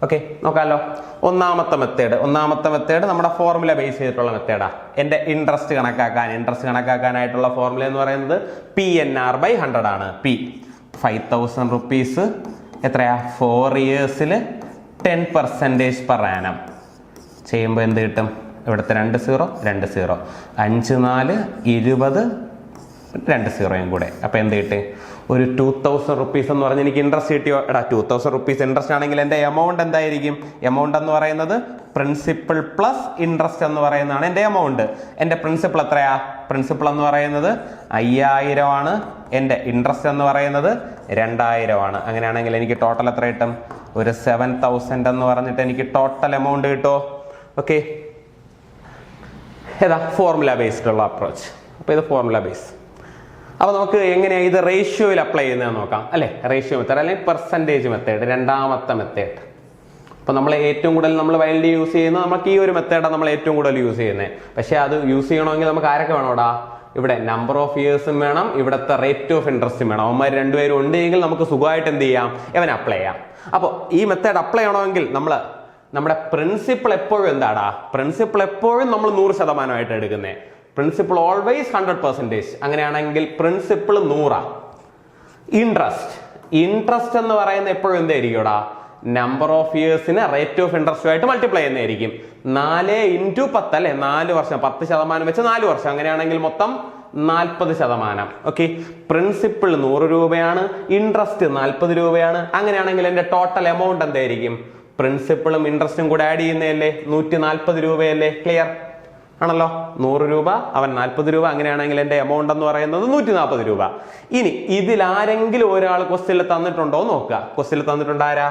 ഓക്കെ, നോക്കാമല്ലോ. ഒന്നാമത്തെ മെത്തേഡ് നമ്മുടെ ഫോർമുല ബേസ് ചെയ്തിട്ടുള്ള മെത്തേഡാ. എൻ്റെ ഇൻട്രസ്റ്റ് കണക്കാക്കാനായിട്ടുള്ള ഫോർമുല എന്ന് പറയുന്നത് PNR/100 ആണ്. 5,000 rupees എത്രയാ 4 years 10% per annum ചെയ്യുമ്പോൾ എന്ത് കിട്ടും? ഇവിടുത്തെ 2 0 5 4 20 2 0 കൂടെ. അപ്പം എന്ത് കിട്ടി? ഒരു 2,000 rupees എന്ന് പറഞ്ഞ് എനിക്ക് ഇൻട്രസ്റ്റ് കിട്ടിയോ? 2,000 rupees ഇൻട്രസ്റ്റ് ആണെങ്കിൽ എൻ്റെ എമൗണ്ട് എന്തായിരിക്കും? എമൗണ്ട് എന്ന് പറയുന്നത് പ്രിൻസിപ്പിൾ പ്ലസ് ഇൻട്രസ്റ്റ് എന്ന് പറയുന്നതാണ് എൻ്റെ എമൗണ്ട്. എൻ്റെ പ്രിൻസിപ്പിൾ എത്രയാ? പ്രിൻസിപ്പിൾ എന്ന് പറയുന്നത് 5,000 ആണ്. എൻ്റെ ഇൻട്രസ്റ്റ് എന്ന് പറയുന്നത് 2,000 ആണ്. അങ്ങനെയാണെങ്കിൽ എനിക്ക് ടോട്ടൽ എത്ര കിട്ടും? ഒരു 7,000 എന്ന് പറഞ്ഞിട്ട് എനിക്ക് ടോട്ടൽ എമൗണ്ട് കിട്ടുമോ? ഓക്കെ, ഏതാ ഫോർമുല ബേസ്ഡ് ഉള്ള അപ്രോച്ച്. അപ്പോൾ ഇത് ഫോർമുല ബേസ്. അപ്പോൾ നമുക്ക് എങ്ങനെയാണ് ഇത് റേഷ്യോയിൽ അപ്ലൈ ചെയ്യുന്നതെന്ന് നോക്കാം, അല്ലേ? റേഷ്യോ മെത്തേഡ് അല്ലെങ്കിൽ പെർസെൻറ്റേജ് മെത്തേഡ്, രണ്ടാമത്തെ മെത്തേഡ്. അപ്പോൾ നമ്മൾ ഏറ്റവും കൂടുതൽ നമ്മൾ വൈൽഡ് യൂസ് ചെയ്യുന്നത് നമുക്ക് ഈ ഒരു മെത്തേഡാണ് നമ്മൾ ഏറ്റവും കൂടുതൽ യൂസ് ചെയ്യുന്നത്. പക്ഷേ അത് യൂസ് ചെയ്യണമെങ്കിൽ നമുക്ക് ആരൊക്കെ വേണോടാ? ഇവിടെ നമ്പർ ഓഫ് ഇയേഴ്സും വേണം, ഇവിടുത്തെ റേറ്റ് ഓഫ് ഇൻട്രസ്റ്റും വേണം. അവന്മാർ രണ്ടുപേരും ഉണ്ടെങ്കിൽ നമുക്ക് സുഖമായിട്ട് എന്ത് ചെയ്യാം? ഇവൻ അപ്ലൈ ചെയ്യാം. അപ്പോൾ ഈ മെത്തേഡ് അപ്ലൈ ചെയ്യണമെങ്കിൽ നമ്മുടെ പ്രിൻസിപ്പിൾ എപ്പോഴും എന്താടാ? പ്രിൻസിപ്പിൾ എപ്പോഴും നമ്മൾ 100% എടുക്കുന്നത്. Principal always 100%. അങ്ങനെയാണെങ്കിൽ പ്രിൻസിപ്പിൾ 100. ഇൻട്രസ്റ്റ് എന്ന് പറയുന്നത് എപ്പോഴും എന്തായിരിക്കുംടാ? നമ്പർ ഓഫ് ഇയേഴ്സിനെ റേറ്റ് ഓഫ് ഇൻട്രസ്റ്റുമായിട്ട് മൾട്ടിപ്ലൈ ചെയ്യുന്നതായിരിക്കും. 4 × 10 അല്ലെ? 4 വർഷം, 10% വെച്ച് 4 വർഷം. അങ്ങനെയാണെങ്കിൽ മൊത്തം 40%. ഓക്കെ, പ്രിൻസിപ്പിൾ 100 രൂപയാണ്, ഇൻട്രസ്റ്റ് 40 രൂപയാണ്. അങ്ങനെയാണെങ്കിൽ എൻ്റെ ടോട്ടൽ എമൗണ്ട് എന്തായിരിക്കും? പ്രിൻസിപ്പിളും ഇൻട്രസ്റ്റും കൂടെ ആഡ് ചെയ്യുന്നതല്ലേ 140 രൂപയല്ലേ? ക്ലിയർ ആണല്ലോ? 100 രൂപ, അവൻ 40 രൂപ. അങ്ങനെയാണെങ്കിൽ എൻ്റെ എമൗണ്ട് എന്ന് പറയുന്നത് 140 രൂപ. ഇനി ഇതിൽ ആരെങ്കിലും ഒരാൾ ക്വസ്റ്റ്യനിൽ തന്നിട്ടുണ്ടോ നോക്കുക. ക്വസ്റ്റ്യനിൽ തന്നിട്ടുണ്ട് ആരാ?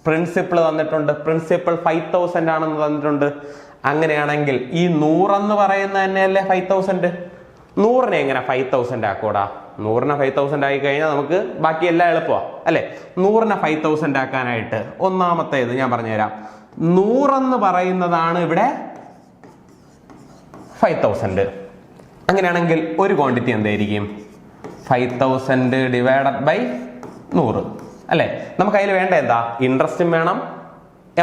പ്രിൻസിപ്പിൾ തന്നിട്ടുണ്ട്. പ്രിൻസിപ്പിൾ 5,000 ആണെന്ന് തന്നിട്ടുണ്ട്. അങ്ങനെയാണെങ്കിൽ ഈ 100 എന്ന് പറയുന്നത് തന്നെയല്ലേ 5,000? 100നെ എങ്ങനെ 5,000 ആക്കൂടാ? 100നെ 5,000 ആയി കഴിഞ്ഞാൽ നമുക്ക് ബാക്കി എല്ലാം എളുപ്പമാണ്, അല്ലേ? 100നെ 5,000 ആക്കാനായിട്ട് ഒന്നാമത്തേത് ഞാൻ പറഞ്ഞുതരാം. 100 എന്ന് പറയുന്നതാണ് ഇവിടെ 5,000. അങ്ങനെയാണെങ്കിൽ ഒരു ക്വാണ്ടിറ്റി എന്തായിരിക്കും? 5,000 ഡിവൈഡഡ് ബൈ 100, അല്ലേ? നമുക്ക് അതിൽ വേണ്ട എന്താ? ഇൻട്രസ്റ്റും വേണം,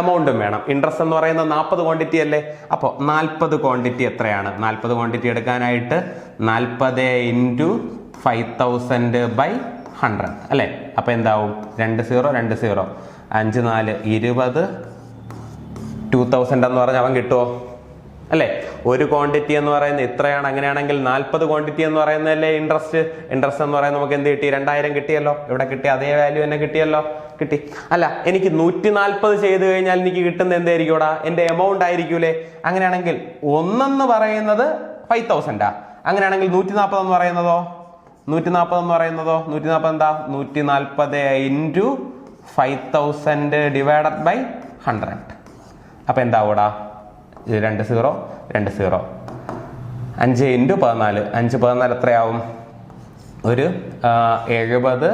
എമൗണ്ടും വേണം. ഇൻട്രസ്റ്റ് എന്ന് പറയുന്നത് 40 ക്വാണ്ടിറ്റി അല്ലേ? അപ്പോൾ 40 ക്വാണ്ടിറ്റി എത്രയാണ്? 40 ക്വാണ്ടിറ്റി എടുക്കാനായിട്ട് 40 × 5,000 ബൈ 100, അല്ലേ? അപ്പോൾ എന്താവും? 2 0 2 0 5 4 20 2,000 എന്ന് പറഞ്ഞാൽ അവൻ കിട്ടുമോ? അല്ലേ? ഒരു ക്വാണ്ടിറ്റി എന്ന് പറയുന്നത് ഇത്രയാണ്. അങ്ങനെയാണെങ്കിൽ 40 ക്വാണ്ടിറ്റി എന്ന് പറയുന്നതല്ലേ ഇൻട്രസ്റ്റ് എന്ന് പറയുന്നത് നമുക്ക് എന്ത് കിട്ടി? 2,000 കിട്ടിയല്ലോ. ഇവിടെ കിട്ടിയ അതേ വാല്യൂ തന്നെ കിട്ടിയല്ലോ. കിട്ടി അല്ല? എനിക്ക് 140 ചെയ്ത് കഴിഞ്ഞാൽ എനിക്ക് കിട്ടുന്നത് എന്തായിരിക്കൂടാ? എൻ്റെ എമൗണ്ട് ആയിരിക്കൂലേ? അങ്ങനെയാണെങ്കിൽ 1 എന്ന് പറയുന്നത് 5,000. അങ്ങനെയാണെങ്കിൽ 140 എന്ന് പറയുന്നതോ? 140 എന്താ? 140 × 5,000 ഡിവൈഡഡ് ബൈ 100. അപ്പൊ എന്താവൂടാ? 2 0 2 0 5 × 14 5 14 എത്രയാവും? ഒരു 70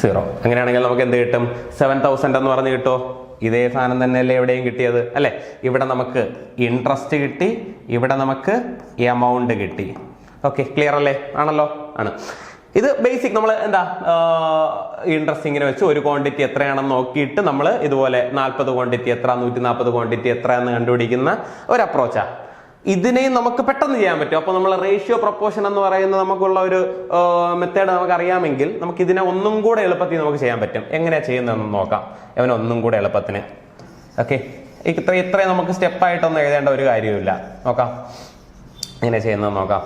0. അങ്ങനെയാണെങ്കിൽ നമുക്ക് എന്ത് കിട്ടും? 7,000 എന്ന് പറഞ്ഞ് കിട്ടുമോ? ഇതേ സാധനം തന്നെയല്ലേ എവിടെയും കിട്ടിയത്, അല്ലേ? ഇവിടെ നമുക്ക് ഇൻട്രസ്റ്റ് കിട്ടി, ഇവിടെ നമുക്ക് എമൗണ്ട് കിട്ടി. ഓക്കെ, ക്ലിയർ അല്ലേ? ആണല്ലോ? ആണ്. ഇത് ബേസിക് നമ്മൾ എന്താ ഇൻട്രസ്റ്റ് ഇങ്ങനെ വെച്ച് ഒരു ക്വാണ്ടിറ്റി എത്രയാണെന്ന് നോക്കിയിട്ട് നമ്മൾ ഇതുപോലെ 40 ക്വാണ്ടിറ്റി എത്ര, 140 ക്വാണ്ടിറ്റി എത്ര എന്ന് കണ്ടുപിടിക്കുന്ന ഒരു അപ്രോച്ചാണ്. ഇതിനെയും നമുക്ക് പെട്ടെന്ന് ചെയ്യാൻ പറ്റും. അപ്പോൾ നമ്മൾ റേഷ്യോ പ്രൊപ്പോർഷൻ എന്ന് പറയുന്ന നമുക്കുള്ള ഒരു മെത്തേഡ് നമുക്ക് അറിയാമെങ്കിൽ നമുക്ക് ഇതിനെ ഒന്നും കൂടെ എളുപ്പത്തിൽ നമുക്ക് ചെയ്യാൻ പറ്റും. എങ്ങനെയാണ് ചെയ്യുന്നതെന്ന് നോക്കാം. അവന് ഒന്നും കൂടെ എളുപ്പത്തിന്. ഓക്കെ, ഇത്രയും നമുക്ക് സ്റ്റെപ്പായിട്ടൊന്നും എഴുതേണ്ട ഒരു കാര്യമില്ല. നോക്കാം എങ്ങനെ ചെയ്യുന്നത് നോക്കാം.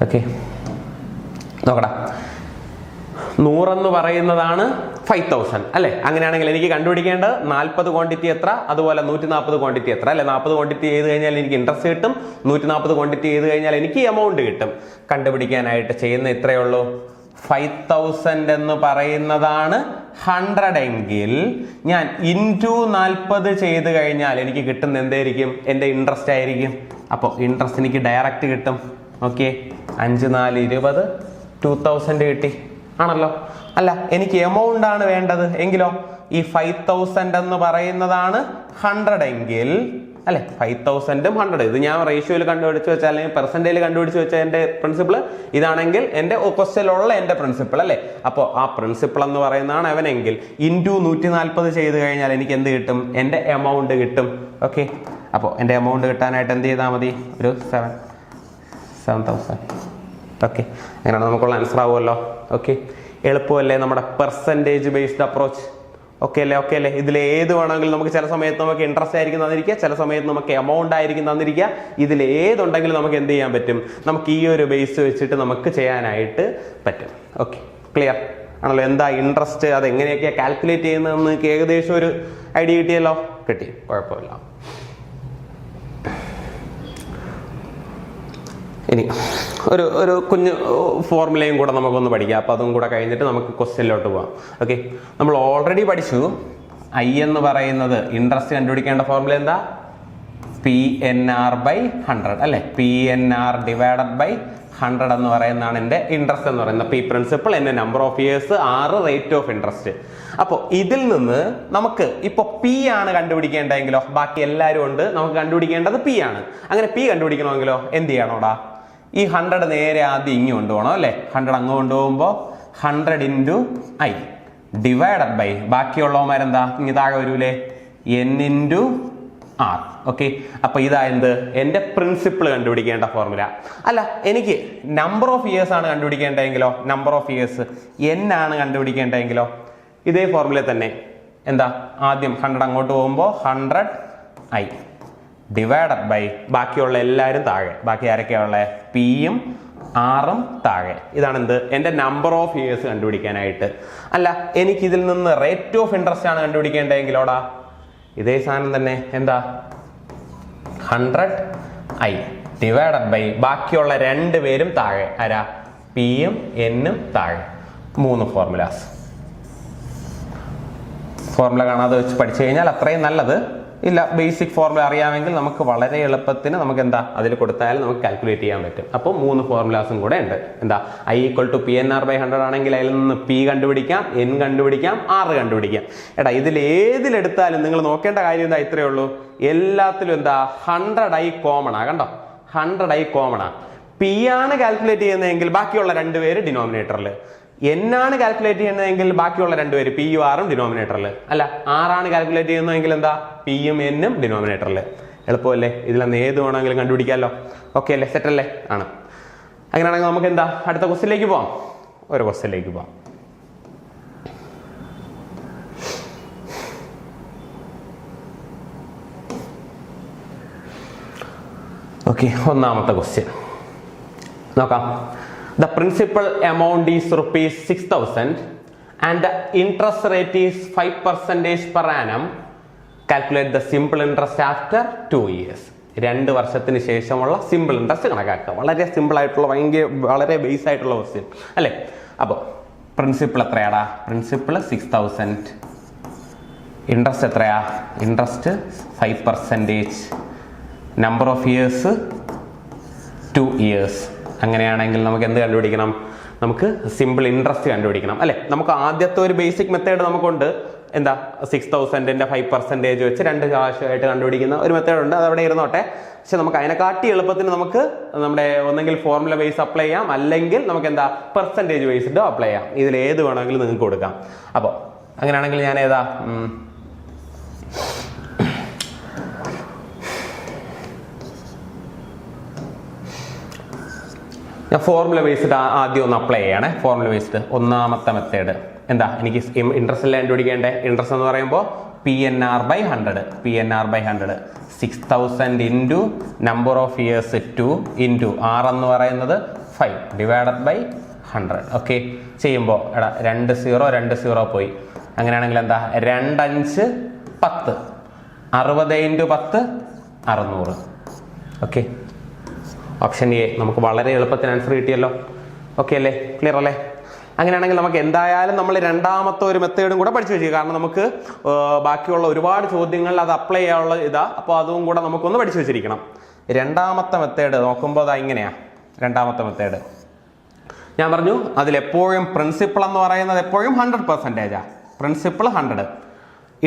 ഓക്കെ, നോക്കടാ. 100 എന്ന് പറയുന്നതാണ് 5,000, അല്ലെ? അങ്ങനെയാണെങ്കിൽ എനിക്ക് കണ്ടുപിടിക്കേണ്ടത് 40 ക്വാണ്ടിറ്റി എത്ര, അതുപോലെ 140 ക്വാണ്ടിറ്റി എത്ര, അല്ലെ? 40 ക്വാണ്ടിറ്റി ചെയ്ത് കഴിഞ്ഞാൽ എനിക്ക് ഇൻട്രസ്റ്റ് കിട്ടും, 140 ക്വാണ്ടിറ്റി ചെയ്ത് കഴിഞ്ഞാൽ എനിക്ക് എമൗണ്ട് കിട്ടും. കണ്ടുപിടിക്കാനായിട്ട് ചെയ്യുന്ന ഇത്രയേ ഉള്ളൂ. 5,000 എന്ന് പറയുന്നതാണ് 100 എങ്കിൽ ഞാൻ ഇൻറ്റു 40 ചെയ്ത് കഴിഞ്ഞാൽ എനിക്ക് കിട്ടുന്ന എന്തായിരിക്കും? എൻ്റെ ഇൻട്രസ്റ്റ് ആയിരിക്കും. അപ്പോൾ ഇൻട്രസ്റ്റ് എനിക്ക് ഡയറക്റ്റ് കിട്ടും. ഓക്കെ, 5 4 20 2000 കിട്ടി ആണല്ലോ. അല്ല, എനിക്ക് എമൗണ്ട് ആണ് വേണ്ടത് എങ്കിലോ ഈ 5000 എന്ന് പറയുന്നതാണ് 100 എങ്കിൽ അല്ലെ, 5000ഉം 100, ഇത് ഞാൻ റേഷ്യോയിൽ കണ്ടുപിടിച്ച് വെച്ചാൽ അല്ലെങ്കിൽ പെർസെന്റേജിൽ കണ്ടുപിടിച്ച് വെച്ചാൽ എൻ്റെ പ്രിൻസിപ്പിൾ ഇതാണെങ്കിൽ എൻ്റെ ക്വസ്റ്റ്യനിലുള്ള എൻ്റെ പ്രിൻസിപ്പിൾ അല്ലെ. അപ്പോൾ ആ പ്രിൻസിപ്പിൾ എന്ന് പറയുന്നതാണ് അവനെങ്കിൽ ഇൻറ്റു 140 ചെയ്ത് കഴിഞ്ഞാൽ എനിക്ക് എന്ത് കിട്ടും? എൻ്റെ എമൗണ്ട് കിട്ടും. ഓക്കെ, അപ്പോൾ എൻ്റെ എമൗണ്ട് കിട്ടാനായിട്ട് എന്ത് ചെയ്താൽ മതി? ഒരു 7000. ഓക്കെ, അങ്ങനെയാണ് നമുക്കുള്ള ആൻസർ ആവുമല്ലോ. ഓക്കെ, എളുപ്പമല്ലേ നമ്മുടെ പെർസെൻറ്റേജ് ബേസ്ഡ് അപ്രോച്ച്? ഓക്കെ അല്ലേ? ഇതിൽ ഏത് വേണമെങ്കിലും നമുക്ക് ചില സമയത്ത് നമുക്ക് ഇൻട്രസ്റ്റ് ആയിരിക്കും തന്നിരിക്കുക, ചില സമയത്ത് നമുക്ക് എമൗണ്ട് ആയിരിക്കും തന്നിരിക്കുക. ഇതിൽ ഏതുണ്ടെങ്കിലും നമുക്ക് എന്ത് ചെയ്യാൻ പറ്റും? നമുക്ക് ഈ ഒരു ബേസ് വെച്ചിട്ട് നമുക്ക് ചെയ്യാനായിട്ട് പറ്റും. ഓക്കെ, ക്ലിയർ ആണല്ലോ? എന്താ ഇൻട്രസ്റ്റ്, അത് എങ്ങനെയൊക്കെയാണ് കാൽക്കുലേറ്റ് ചെയ്യുന്നതെന്ന് ഏകദേശം ഒരു ഐഡിയ കിട്ടിയല്ലോ? കിട്ടി, കുഴപ്പമില്ല. ഇനി ഒരു കുഞ്ഞ് ഫോർമുലയും കൂടെ നമുക്കൊന്ന് പഠിക്കാം. അപ്പോൾ അതും കൂടെ കഴിഞ്ഞിട്ട് നമുക്ക് ക്വസ്റ്റ്യനിലോട്ട് പോകാം. ഓക്കെ, നമ്മൾ ഓൾറെഡി പഠിച്ചു ഐ എന്ന് പറയുന്നത് ഇൻട്രസ്റ്റ് കണ്ടുപിടിക്കേണ്ട ഫോർമുല എന്താ? PNR/100 അല്ലെ, PNR ഡിവൈഡഡ് ബൈ 100 എന്ന് പറയുന്നതാണ് എൻ്റെ ഇൻട്രസ്റ്റ് എന്ന് പറയുന്നത്. P പ്രിൻസിപ്പിൾ, എൻ്റെ number of years, R rate of interest. അപ്പോൾ ഇതിൽ നിന്ന് നമുക്ക് ഇപ്പോൾ P ആണ് കണ്ടുപിടിക്കേണ്ടതെങ്കിലോ, ബാക്കി എല്ലാവരും ഉണ്ട്, നമുക്ക് കണ്ടുപിടിക്കേണ്ടത് P ആണ്. അങ്ങനെ P കണ്ടുപിടിക്കണമെങ്കിലോ എന്ത് ചെയ്യണോടാ? ഈ 100 നേരെ ആദ്യം ഇങ്ങ് കൊണ്ടുപോകണം അല്ലേ. 100 അങ്ങ് കൊണ്ടുപോകുമ്പോൾ 100 ഇൻറ്റു I ഡിവൈഡഡ് ബൈ ബാക്കിയുള്ളവന്മാരെന്താ ഇങ്ങ് താഴെ വരൂലേ, N ഇൻറ്റു R. ഓക്കെ, അപ്പൊ ഇതാ എന്ത്? എൻ്റെ പ്രിൻസിപ്പിൾ കണ്ടുപിടിക്കേണ്ട ഫോർമുല. അല്ല, എനിക്ക് നമ്പർ ഓഫ് ഇയേഴ്സ് ആണ് കണ്ടുപിടിക്കേണ്ടതെങ്കിലോ, നമ്പർ ഓഫ് ഇയേഴ്സ് N ആണ് കണ്ടുപിടിക്കേണ്ടതെങ്കിലോ ഇതേ ഫോർമുല തന്നെ. എന്താ? ആദ്യം 100 അങ്ങോട്ട് പോകുമ്പോൾ 100 I ഡിവൈഡഡ് ബൈ ബാക്കിയുള്ള എല്ലാവരും താഴെ. ബാക്കി ആരൊക്കെയുള്ള? Pയും Rഉം താഴെ. ഇതാണ് എന്ത്? എൻ്റെ നമ്പർ ഓഫ് ഇയേഴ്സ് കണ്ടുപിടിക്കാനായിട്ട്. അല്ല, എനിക്ക് ഇതിൽ നിന്ന് റേറ്റ് ഓഫ് ഇൻട്രസ്റ്റ് ആണ് കണ്ടുപിടിക്കേണ്ടതെങ്കിലോടാ ഇതേ സാധനം തന്നെ. എന്താ? 100 I ഡിവൈഡഡ് ബൈ ബാക്കിയുള്ള 2 പേരും താഴെ. ആരാ? Pയും Nഉം താഴെ. 3 ഫോർമുലാസ്. ഫോർമുല കാണാതെ വെച്ച് പഠിച്ചു കഴിഞ്ഞാൽ അത്രയും നല്ലത്. ഇല്ല, ബേസിക് ഫോർമുല അറിയാമെങ്കിൽ നമുക്ക് വളരെ എളുപ്പത്തിന് നമുക്ക് എന്താ അതിൽ കൊടുത്താൽ നമുക്ക് കാൽക്കുലേറ്റ് ചെയ്യാൻ പറ്റും. അപ്പോൾ 3 ഫോർമുലാസും കൂടെ ഉണ്ട്. എന്താ? I = PNR/100 ആണെങ്കിൽ അതിൽ നിന്ന് P കണ്ടുപിടിക്കാം, N കണ്ടുപിടിക്കാം, R കണ്ടുപിടിക്കാം. എടാ, ഇതിൽ ഏതിലെടുത്താലും നിങ്ങൾ നോക്കേണ്ട കാര്യം എന്താ? ഇത്രയേ ഉള്ളൂ. എല്ലാത്തിലും എന്താ? 100 I കോമൺ ആ. കണ്ടോ? 100 I കോമൺ ആ. P ആണ് കാൽക്കുലേറ്റ് ചെയ്യുന്നതെങ്കിൽ ബാക്കിയുള്ള 2 പേര് ഡിനോമിനേറ്ററിൽ, N ആണ് കാൽക്കുലേറ്റ് ചെയ്യുന്നതെങ്കിൽ ബാക്കിയുള്ള 2 പേര് Pയും Rഉം ഡിനോമിനേറ്ററിൽ. അല്ല, R ആണ് കാൽക്കുലേറ്റ് ചെയ്യുന്നതെങ്കിൽ എന്താ? Pയും Nഉം ഡിനോമിനേറ്ററിൽ. എളുപ്പമല്ലേ? ഇതിലൊന്ന് ഏത് വേണമെങ്കിലും കണ്ടുപിടിക്കാമല്ലോ. ഓക്കെ അല്ലേ? സെറ്റ് അല്ലേ? ആണ്. അങ്ങനെയാണെങ്കിൽ നമുക്ക് എന്താ അടുത്ത ക്വസ്റ്റ്യനിലേക്ക് പോവാം. ഒരു ക്വസ്റ്റ്യനിലേക്ക് പോവാം. ഓക്കെ, ഒന്നാമത്തെ ക്വസ്റ്റ്യൻ നോക്കാം. The principal amount is ₹6,000 and the interest rate is 5% per annum. Calculate the simple interest after 2 years. 2 വർഷത്തിന് ശേഷമുള്ള സിമ്പിൾ ഇൻട്രസ്റ്റ് കണക്കാക്കുക. വളരെ സിമ്പിൾ ആയിട്ടുള്ള വളരെ ബേസ് ആയിട്ടുള്ള ക്വസ്റ്റ്യൻ അല്ലേ. അപ്പോൾ പ്രിൻസിപ്പിൾ എത്രയാടാ? പ്രിൻസിപ്പിൾ 6,000. ഇൻട്രസ്റ്റ് എത്രയാ? Interest 5%. Number of years 2 years. അങ്ങനെയാണെങ്കിൽ നമുക്ക് എന്ത് കണ്ടുപിടിക്കണം? നമുക്ക് സിമ്പിൾ ഇൻട്രസ്റ്റ് കണ്ടുപിടിക്കണം അല്ലെ. നമുക്ക് ആദ്യത്തെ ഒരു ബേസിക് മെത്തേഡ് നമുക്കുണ്ട്. എന്താ? 6,000ന്റെ 5% വെച്ച് 2 പ്രാവശ്യമായിട്ട് കണ്ടുപിടിക്കുന്ന ഒരു മെത്തേഡ് ഉണ്ട്. അത് അവിടെ ഇരുന്നോട്ടെ. പക്ഷെ നമുക്ക് അതിനെക്കാട്ടി എളുപ്പത്തിന് നമുക്ക് നമ്മുടെ ഒന്നെങ്കിൽ ഫോർമുല ബേസ് അപ്ലൈ ചെയ്യാം, അല്ലെങ്കിൽ നമുക്ക് എന്താ പെർസെൻറ്റേജ് ബേസ്ഡ് അപ്ലൈ ചെയ്യാം. ഇതിൽ ഏത് വേണമെങ്കിലും നിങ്ങൾക്ക് കൊടുക്കാം. അപ്പോൾ അങ്ങനെയാണെങ്കിൽ ഞാൻ ഏതാ ഞാൻ ഫോർമുല ബേസ്ഡ് ആദ്യം ഒന്ന് അപ്ലൈ ചെയ്യണേ. ഫോർമുല ബേസ്ഡ് ഒന്നാമത്തെ മെത്തേഡ് എന്താ? എനിക്ക് ഇൻട്രസ്റ്റ് കണ്ടുപിടിക്കേണ്ടേ. ഇൻട്രസ്റ്റ് എന്ന് പറയുമ്പോൾ PNR/100. PNR/100 6,000 into number of years 2 into R എന്ന് പറയുന്നത് 5 ഡിവൈഡഡ് ബൈ 100. ഓക്കെ, ചെയ്യുമ്പോൾ എടാ 2 0 പോയി. അങ്ങനെയാണെങ്കിൽ എന്താ? 2 5 10 60 ഇൻറ്റു 10 600. ഓക്കെ, ഓപ്ഷൻ എ നമുക്ക് വളരെ എളുപ്പത്തിന് ആൻസർ കിട്ടിയല്ലോ. ഓക്കെ അല്ലേ? ക്ലിയർ അല്ലേ? അങ്ങനെയാണെങ്കിൽ നമുക്ക് എന്തായാലും നമ്മൾ രണ്ടാമത്തെ ഒരു മെത്തേഡും കൂടെ പഠിച്ചു വെച്ചു, കാരണം നമുക്ക് ബാക്കിയുള്ള ഒരുപാട് ചോദ്യങ്ങളിൽ അത് അപ്ലൈ ചെയ്യാനുള്ള ഇതാ. അപ്പോൾ അതും കൂടെ നമുക്കൊന്ന് പഠിച്ചു വെച്ചിരിക്കണം. രണ്ടാമത്തെ മെത്തേഡ് നോക്കുമ്പോൾ അതാ ഇങ്ങനെയാ. രണ്ടാമത്തെ മെത്തേഡ് ഞാൻ പറഞ്ഞു, അതിലെപ്പോഴും പ്രിൻസിപ്പിൾ എന്ന് പറയുന്നത് എപ്പോഴും 100%. പ്രിൻസിപ്പിൾ 100.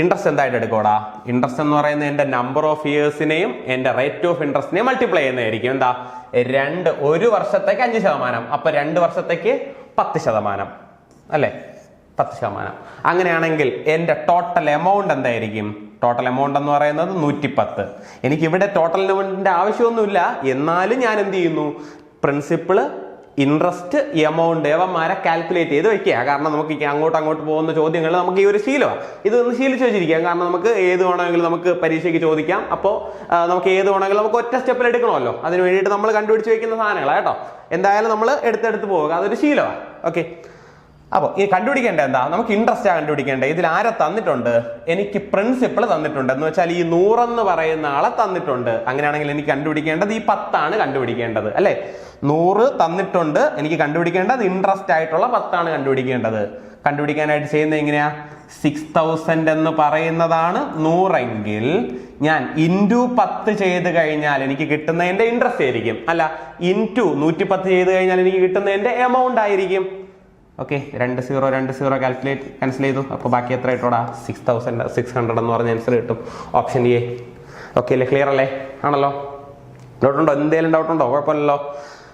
ഇൻട്രസ്റ്റ് എന്തായിട്ട് എടുക്കോടാ? ഇൻട്രസ്റ്റ് എന്ന് പറയുന്നത് എൻ്റെ നമ്പർ ഓഫ് ഇയേഴ്സിനെയും എൻ്റെ റേറ്റ് ഓഫ് ഇൻട്രസ്റ്റിനെയും മൾട്ടിപ്ലൈ ചെയ്യുന്നതായിരിക്കും. എന്താ? 1 വർഷത്തേക്ക് 5%, അപ്പൊ 2 വർഷത്തേക്ക് 10%, അല്ലേ? 10%. അങ്ങനെയാണെങ്കിൽ എൻ്റെ ടോട്ടൽ എമൗണ്ട് എന്തായിരിക്കും? ടോട്ടൽ എമൗണ്ട് എന്ന് പറയുന്നത് 110. എനിക്കിവിടെ ടോട്ടൽ എമൗണ്ടിന്റെ ആവശ്യമൊന്നുമില്ല, എന്നാലും ഞാൻ എന്ത് ചെയ്യുന്നു? പ്രിൻസിപ്പിള്, ഇൻട്രസ്റ്റ്, എമൗണ്ട് ഇവന്മാരെ കാൽക്കുലേറ്റ് ചെയ്ത് വെക്കുക. കാരണം നമുക്ക് അങ്ങോട്ട് പോകുന്ന ചോദ്യങ്ങൾ നമുക്ക് ഈ ഒരു ശീലമാണ്. ഇതൊന്ന് ശീലിച്ച് വെച്ചിരിക്കാം. കാരണം നമുക്ക് ഏത് വേണമെങ്കിലും നമുക്ക് പരീക്ഷയ്ക്ക് ചോദിക്കാം. അപ്പോൾ നമുക്ക് ഏത് വേണമെങ്കിലും നമുക്ക് ഒറ്റ സ്റ്റെപ്പിൽ എടുക്കണമല്ലോ. അതിന് വേണ്ടിയിട്ട് നമ്മൾ കണ്ടുപിടിച്ച് വെക്കുന്ന സാധനങ്ങളാണ് കേട്ടോ. എന്തായാലും നമ്മൾ എടുത്തെടുത്ത് പോവുക, അതൊരു ശീലമാണ്. ഓക്കെ. അപ്പോൾ ഈ കണ്ടുപിടിക്കേണ്ട എന്താ? നമുക്ക് ഇൻട്രസ്റ്റ് കണ്ടുപിടിക്കേണ്ടത്. ഇതിൽ ആരെ തന്നിട്ടുണ്ട്? എനിക്ക് പ്രിൻസിപ്പിൾ തന്നിട്ടുണ്ട്. എന്ന് വെച്ചാൽ ഈ 100 എന്ന് പറയുന്ന ആളെ തന്നിട്ടുണ്ട്. അങ്ങനെയാണെങ്കിൽ എനിക്ക് കണ്ടുപിടിക്കേണ്ടത് ഈ 10 ആണ് കണ്ടുപിടിക്കേണ്ടത്, അല്ലെ? 100 തന്നിട്ടുണ്ട്, എനിക്ക് കണ്ടുപിടിക്കേണ്ടത് ഇൻട്രസ്റ്റ് ആയിട്ടുള്ള 10 ആണ് കണ്ടുപിടിക്കേണ്ടത്. കണ്ടുപിടിക്കാനായിട്ട് ചെയ്യുന്നത് എങ്ങനെയാ? 6000 എന്ന് പറയുന്നതാണ് 100 എങ്കിൽ ഞാൻ ഇൻറ്റു 10 ചെയ്ത് കഴിഞ്ഞാൽ എനിക്ക് കിട്ടുന്നതിന്റെ ഇൻട്രസ്റ്റ് ആയിരിക്കും. അല്ല, ഇൻറ്റു 110 ചെയ്ത് കഴിഞ്ഞാൽ എനിക്ക് കിട്ടുന്നതിന്റെ എമൗണ്ട് ആയിരിക്കും. ഓക്കെ. 2 0 ക്യാൻസൽ ചെയ്തു. അപ്പോൾ ബാക്കി എത്ര കിട്ടോടാ? 6600 എന്ന് പറഞ്ഞ ആൻസർ കിട്ടും. Option A. ഓക്കെ അല്ലേ? ക്ലിയർ അല്ലേ? ആണല്ലോ? ഡൗട്ട് ഉണ്ടോ? എന്തെങ്കിലും ഡൗട്ട് ഉണ്ടോ? കുഴപ്പമില്ലല്ലോ.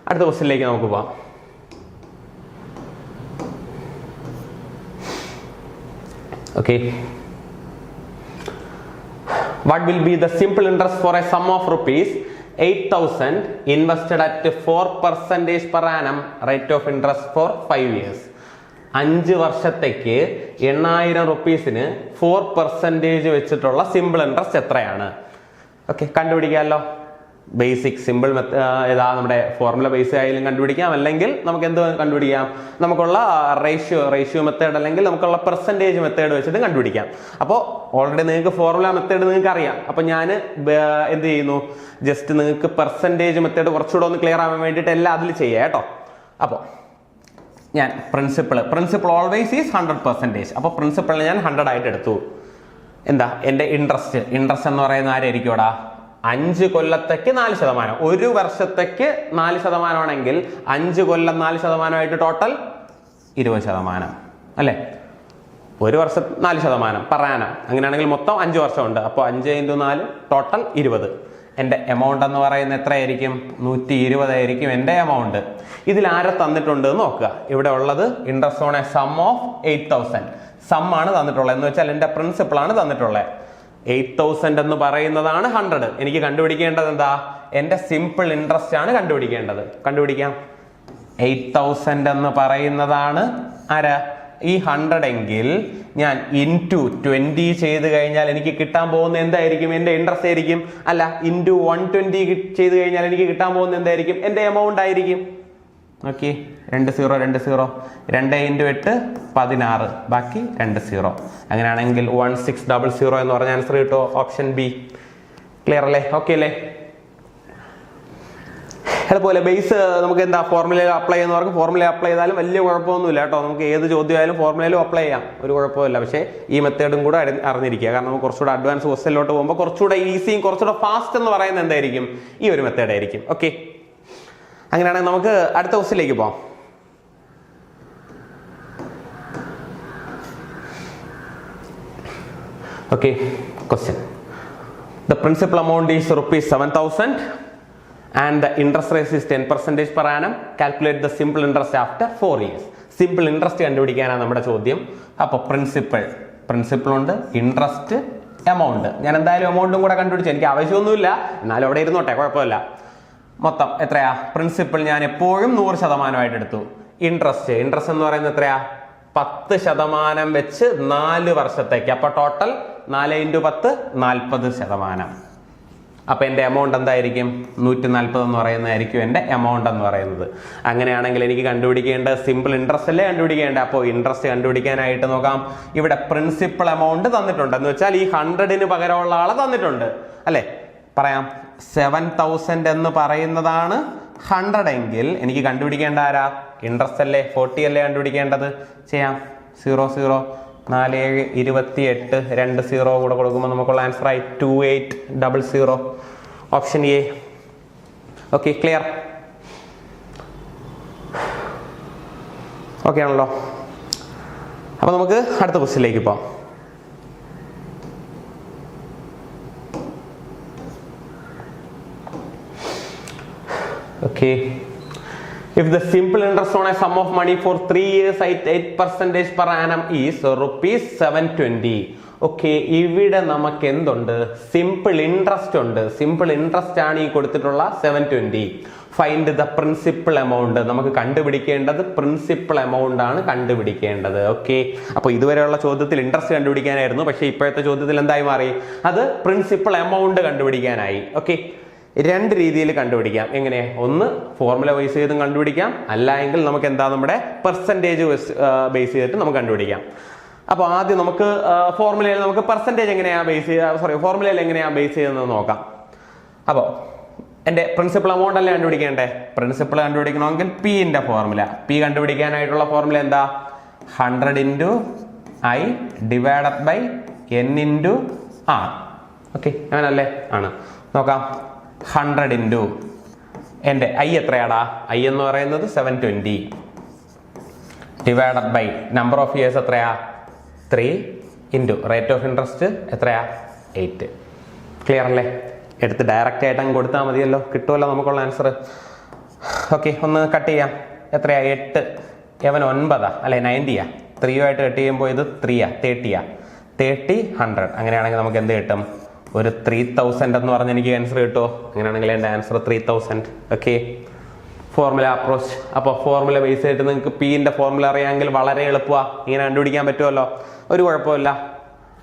അടുത്ത ക്വസ്റ്റ്യനിലേക്ക് നമുക്ക് പോവാം. Okay. What will be the simple interest for a sum of rupees 8,000 invested at 4% per annum rate of interest for 5 years? 5 വർഷത്തേക്ക് 8000 റുപ്പീസിന് 4% വെച്ചിട്ടുള്ള സിമ്പിൾ ഇൻട്രസ്റ്റ് എത്രയാണ്? ഓക്കെ, കണ്ടുപിടിക്കാമല്ലോ. ബേസിക് സിമ്പിൾ ഏതാ? നമ്മുടെ ഫോർമുല ബേസ് ആയാലും കണ്ടുപിടിക്കാം, അല്ലെങ്കിൽ നമുക്ക് എന്ത് കണ്ടുപിടിക്കാം? നമുക്കുള്ള റേഷ്യോ മെത്തേഡ് അല്ലെങ്കിൽ നമുക്കുള്ള പെർസെൻറ്റേജ് മെത്തേഡ് വെച്ചിട്ട് കണ്ടുപിടിക്കാം. അപ്പോൾ ഓൾറെഡി നിങ്ങൾക്ക് ഫോർമുല മെത്തേഡ് നിങ്ങൾക്ക് അറിയാം. അപ്പോൾ ഞാൻ എന്ത് ചെയ്യുന്നു? ജസ്റ്റ് നിങ്ങൾക്ക് പെർസെൻറ്റേജ് മെത്തേഡ് കുറച്ചുകൂടെ ഒന്ന് ക്ലിയർ ആവാൻ വേണ്ടിയിട്ട് എല്ലാം അതിൽ ചെയ്യാം കേട്ടോ. അപ്പോൾ ഞാൻ പ്രിൻസിപ്പിൾ ഓൾവേസ് ഈസ് 100%. അപ്പോൾ പ്രിൻസിപ്പിളിനെ ഞാൻ 100 ആയിട്ട് എടുത്തു. എന്താ എൻ്റെ ഇൻട്രസ്റ്റ് എന്ന് പറയുന്ന ആരായിരിക്കുമോടാ? 5 കൊല്ലത്തേക്ക് 4%. 1 വർഷത്തേക്ക് 4% ആണെങ്കിൽ 5 കൊല്ലം 4% ടോട്ടൽ 20%, അല്ലേ? 1 വർഷം 4% പറയാനാ. അങ്ങനെയാണെങ്കിൽ മൊത്തം 5 വർഷമുണ്ട്. അപ്പോൾ 5 × 4 ടോട്ടൽ 20. എൻ്റെ എമൗണ്ട് എന്ന് പറയുന്നത് എത്രയായിരിക്കും? 120 ആയിരിക്കും എൻ്റെ എമൗണ്ട്. ഇതിൽ ആരെ തന്നിട്ടുണ്ട് എന്ന് നോക്കുക. ഇവിടെ ഉള്ളത് interest on a sum of 8000. Sum ആണ് തന്നിട്ടുള്ളത്, എന്ന് വെച്ചാൽ എൻ്റെ പ്രിൻസിപ്പിൾ ആണ് തന്നിട്ടുള്ളത്. 8000 എന്ന് പറയുന്നതാണ് 100. എനിക്ക് കണ്ടുപിടിക്കേണ്ടത് എന്താ? എൻ്റെ സിമ്പിൾ ഇൻട്രസ്റ്റ് ആണ് കണ്ടുപിടിക്കേണ്ടത്. കണ്ടുപിടിക്കാം. 8000 എന്ന് പറയുന്നതാണ് ആരാ? ഈ 100 എങ്കിൽ ഞാൻ ഇൻറ്റു 20 ചെയ്ത് കഴിഞ്ഞാൽ എനിക്ക് കിട്ടാൻ പോകുന്ന എന്തായിരിക്കും? എൻ്റെ ഇൻട്രസ്റ്റ് ആയിരിക്കും. അല്ല, ഇൻറ്റു 120 ചെയ്ത് കഴിഞ്ഞാൽ എനിക്ക് കിട്ടാൻ പോകുന്ന എന്തായിരിക്കും? എൻ്റെ എമൗണ്ട് ആയിരിക്കും. ഓക്കെ, 2 0 2 × 8 16, ബാക്കി 2 0. അങ്ങനെയാണെങ്കിൽ 1600 എന്ന് പറഞ്ഞ ആൻസർ കിട്ടുമോ? Option B. ക്ലിയർ അല്ലേ? ഓക്കെ അല്ലേ? അതുപോലെ ബേസ് നമുക്ക് എന്താ ഫോർമുല അപ്ലൈ എന്ന് പറഞ്ഞാൽ ഫോർമുല അപ്ലൈ ചെയ്താലും വലിയ കുഴപ്പമൊന്നുമില്ല കേട്ടോ. നമുക്ക് ഏത് ചോദ്യമായാലും ഫോർമുലയിലും അപ്ലൈ ചെയ്യാം, ഒരു കുഴപ്പമില്ല. പക്ഷേ ഈ മെത്തേഡും കൂടെ അറിഞ്ഞിരിക്കുക. കാരണം നമുക്ക് കുറച്ചുകൂടെ അഡ്വാൻസ് ക്വസ്റ്റ്യനിലോട്ട് പോകുമ്പോൾ കുറച്ചുകൂടെ ഈസിയും കുറച്ചുകൂടെ ഫാസ്റ്റ് എന്ന് പറയുന്നത് എന്തായിരിക്കും? ഈ ഒരു മെത്തേഡ് ആയിരിക്കും. ഓക്കെ, അങ്ങനെയാണെങ്കിൽ നമുക്ക് അടുത്ത ക്വസ്റ്റ്യനിലേക്ക് പോകാം. Okay, question. The principal amount is rupees 7,000 and the interest rate is 10% per annum. Calculate the simple interest after 4 years. Simple interest കണ്ടുപിടിക്കാനാണ് നമ്മുടെ ചോദ്യം. അപ്പോൾ പ്രിൻസിപ്പിൾ ഉണ്ട്, ഇൻട്രസ്റ്റ്, എമൗണ്ട്. ഞാൻ എന്തായാലും എമൗണ്ടും കൂടെ കണ്ടുപിടിച്ചു, എനിക്ക് ആവശ്യമൊന്നുമില്ല, എന്നാലും അവിടെ ഇരുന്നോട്ടെ, കുഴപ്പമില്ല. മൊത്തം എത്രയാ? പ്രിൻസിപ്പിൾ ഞാൻ എപ്പോഴും 100% എടുത്തു. ഇൻട്രസ്റ്റ് എന്ന് പറയുന്നത് എത്രയാ? 10% വെച്ച് 4 വർഷത്തേക്ക്. അപ്പൊ ടോട്ടൽ 4 × 10 40%. അപ്പൊ എന്റെ എമൗണ്ട് എന്തായിരിക്കും? 140 എന്ന് പറയുന്നതായിരിക്കും എന്റെ എമൗണ്ട് എന്ന് പറയുന്നത്. അങ്ങനെയാണെങ്കിൽ എനിക്ക് കണ്ടുപിടിക്കേണ്ട സിമ്പിൾ ഇൻട്രസ്റ്റ് അല്ലേ കണ്ടുപിടിക്കേണ്ടത്. അപ്പോൾ ഇൻട്രസ്റ്റ് കണ്ടുപിടിക്കാനായിട്ട് നോക്കാം. ഇവിടെ പ്രിൻസിപ്പൽ എമൗണ്ട് തന്നിട്ടുണ്ട്, എന്ന് വെച്ചാൽ ഈ 100ന് പകരമുള്ള ആളെ തന്നിട്ടുണ്ട്, അല്ലെ? പറയാം. 7000 എന്ന് പറയുന്നതാണ് 100 എങ്കിൽ എനിക്ക് കണ്ടുപിടിക്കേണ്ട ആരാ? ഇൻട്രസ്റ്റ് അല്ലേ 40 അല്ലേ കണ്ടുപിടിക്കേണ്ടത്. ചെയ്യാം. 0 0 4 7 28 2 0 കൂടെ കൊടുക്കുമ്പോൾ നമുക്കുള്ള ആൻസർ ആയി 2800. Option A. Okay, clear? Okay ആണല്ലോ. അപ്പൊ നമുക്ക് അടുത്ത ക്വസ്റ്റ്യനിലേക്ക് പോവാം. Okay. If the simple interest on a sum of money for 3 years at 8% per annum is rupees 720. Okay, ഇവിടെ നമുക്ക് എന്തുണ്ട്? സിമ്പിൾ ഇൻട്രസ്റ്റ് ഉണ്ട്. സിമ്പിൾ ഇൻട്രസ്റ്റ് ആണ് ഈ കൊടുത്തിട്ടുള്ള 720. Find the principal amount. നമുക്ക് കണ്ടുപിടിക്കേണ്ടത് പ്രിൻസിപ്പൽ എമൗണ്ട് ആണ് കണ്ടുപിടിക്കേണ്ടത്. ഓക്കെ, അപ്പൊ ഇതുവരെയുള്ള ചോദ്യത്തിൽ ഇൻട്രസ്റ്റ് കണ്ടുപിടിക്കാനായിരുന്നു. പക്ഷെ ഇപ്പോഴത്തെ ചോദ്യത്തിൽ എന്തായി മാറി? അത് പ്രിൻസിപ്പൽ എമൗണ്ട് കണ്ടുപിടിക്കാനായി. ഓക്കെ, രണ്ട് രീതിയിൽ കണ്ടുപിടിക്കാം. എങ്ങനെ? ഒന്ന് ഫോർമുല ബേസ് ചെയ്തും കണ്ടുപിടിക്കാം, അല്ല എങ്കിൽ നമുക്ക് എന്താ നമ്മുടെ പെർസെൻറ്റേജ് ബേസ് ചെയ്തിട്ട് നമുക്ക് കണ്ടുപിടിക്കാം. അപ്പോൾ ആദ്യം നമുക്ക് ഫോർമുലയിൽ നമുക്ക് പെർസെൻറ്റേജ് എങ്ങനെയാ ബേസ് ചെയ്യുക, ഫോർമുലയിൽ എങ്ങനെയാ ബേസ് ചെയ്യുന്നത് നോക്കാം. അപ്പോൾ എൻ്റെ പ്രിൻസിപ്പൽ എമൗണ്ട് അല്ലേ കണ്ടുപിടിക്കേണ്ടേ? പ്രിൻസിപ്പൽ കണ്ടുപിടിക്കണമെങ്കിൽ പിന്റെ ഫോർമുല. പി കണ്ടുപിടിക്കാനായിട്ടുള്ള ഫോർമുല എന്താ? 100 × I divided by n × R. ഓക്കെ, അങ്ങനല്ലേ? ആണ്. നോക്കാം. 100 × എൻ്റെ ഐ എത്രയാടാ? ഐ എന്ന് പറയുന്നത് 720 divided by number of years എത്രയാ? 3 × റേറ്റ് ഓഫ് ഇൻട്രസ്റ്റ് എത്രയാ? 8. ക്ലിയർ അല്ലേ? എടുത്ത് ഡയറക്റ്റ് ആയിട്ട് അങ്ങ് കൊടുത്താൽ മതിയല്ലോ, കിട്ടുമല്ലോ നമുക്കുള്ള ആൻസർ. ഓക്കെ, ഒന്ന് കട്ട് ചെയ്യാം. എത്രയാ? 8 7 9 അല്ലെ 90 3 ആയിട്ട് കട്ട് ചെയ്യുമ്പോൾ ഇത് 3 30 30 100. അങ്ങനെയാണെങ്കിൽ നമുക്ക് എന്ത് കിട്ടും? ഒരു 3000 എന്ന് പറഞ്ഞ് എനിക്ക് ആൻസർ കിട്ടുമോ? അങ്ങനെയാണെങ്കിൽ എൻ്റെ ആൻസർ 3000. Okay, formula approach. അപ്പോൾ ഫോർമുല ബേസ് ചെയ്തിട്ട് നിങ്ങൾക്ക് പിന്റെ ഫോർമുല അറിയാമെങ്കിൽ വളരെ എളുപ്പമാണ്. ഇങ്ങനെ കണ്ടുപിടിക്കാൻ പറ്റുമല്ലോ, ഒരു കുഴപ്പമില്ല.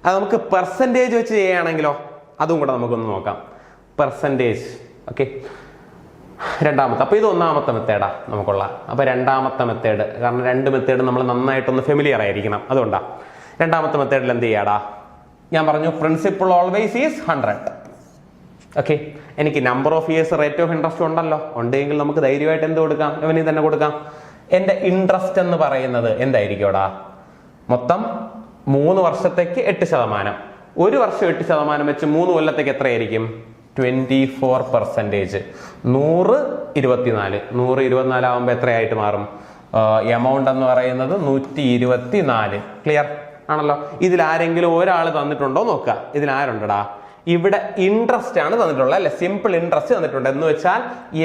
അത് നമുക്ക് പെർസെൻറ്റേജ് വെച്ച് ചെയ്യുകയാണെങ്കിലോ അതും കൂടെ നമുക്കൊന്ന് നോക്കാം. പെർസെൻറ്റേജ്. ഓക്കെ, രണ്ടാമത്തെ. അപ്പോൾ ഇത് ഒന്നാമത്തെ മെത്തേഡാ നമുക്കുള്ള. അപ്പോൾ രണ്ടാമത്തെ മെത്തേഡ്, കാരണം രണ്ട് മെത്തേഡ് നമ്മൾ നന്നായിട്ടൊന്ന് ഫെമിലിയർ ആയിരിക്കണം, അതുകൊണ്ടാണ്. രണ്ടാമത്തെ മെത്തേഡിൽ എന്ത് ചെയ്യാടാ? ഞാൻ പറഞ്ഞു പ്രിൻസിപ്പിൾ ഓൾവേസ് ഈസ് 100. ഓക്കെ, എനിക്ക് number of years rate of interest ഉണ്ടല്ലോ, ഉണ്ടെങ്കിൽ നമുക്ക് ധൈര്യമായിട്ട് എന്ത് കൊടുക്കാം? ഇവന് തന്നെ കൊടുക്കാം. എൻ്റെ ഇൻട്രസ്റ്റ് എന്ന് പറയുന്നത് എന്തായിരിക്കുംടാ? മൊത്തം 3 വർഷത്തേക്ക് 8%. ഒരു വർഷം 8% വെച്ച് 3 കൊല്ലത്തേക്ക് എത്രയായിരിക്കും? 24%. 100 24. 100 24 ആകുമ്പോൾ എത്രയായിട്ട് മാറും? എമൗണ്ട് എന്ന് പറയുന്നത് 124. ക്ലിയർ ആണല്ലോ? ഇതിൽ ആരെങ്കിലും ഒരാൾ തന്നിട്ടുണ്ടോ നോക്കുക. ഇതിൽ ആരുണ്ടടാ? ഇവിടെ ഇൻട്രസ്റ്റ് ആണ് തന്നിട്ടുള്ളത് അല്ലെ? സിമ്പിൾ ഇൻട്രസ്റ്റ് തന്നിട്ടുണ്ട്. എന്ന് വെച്ചാൽ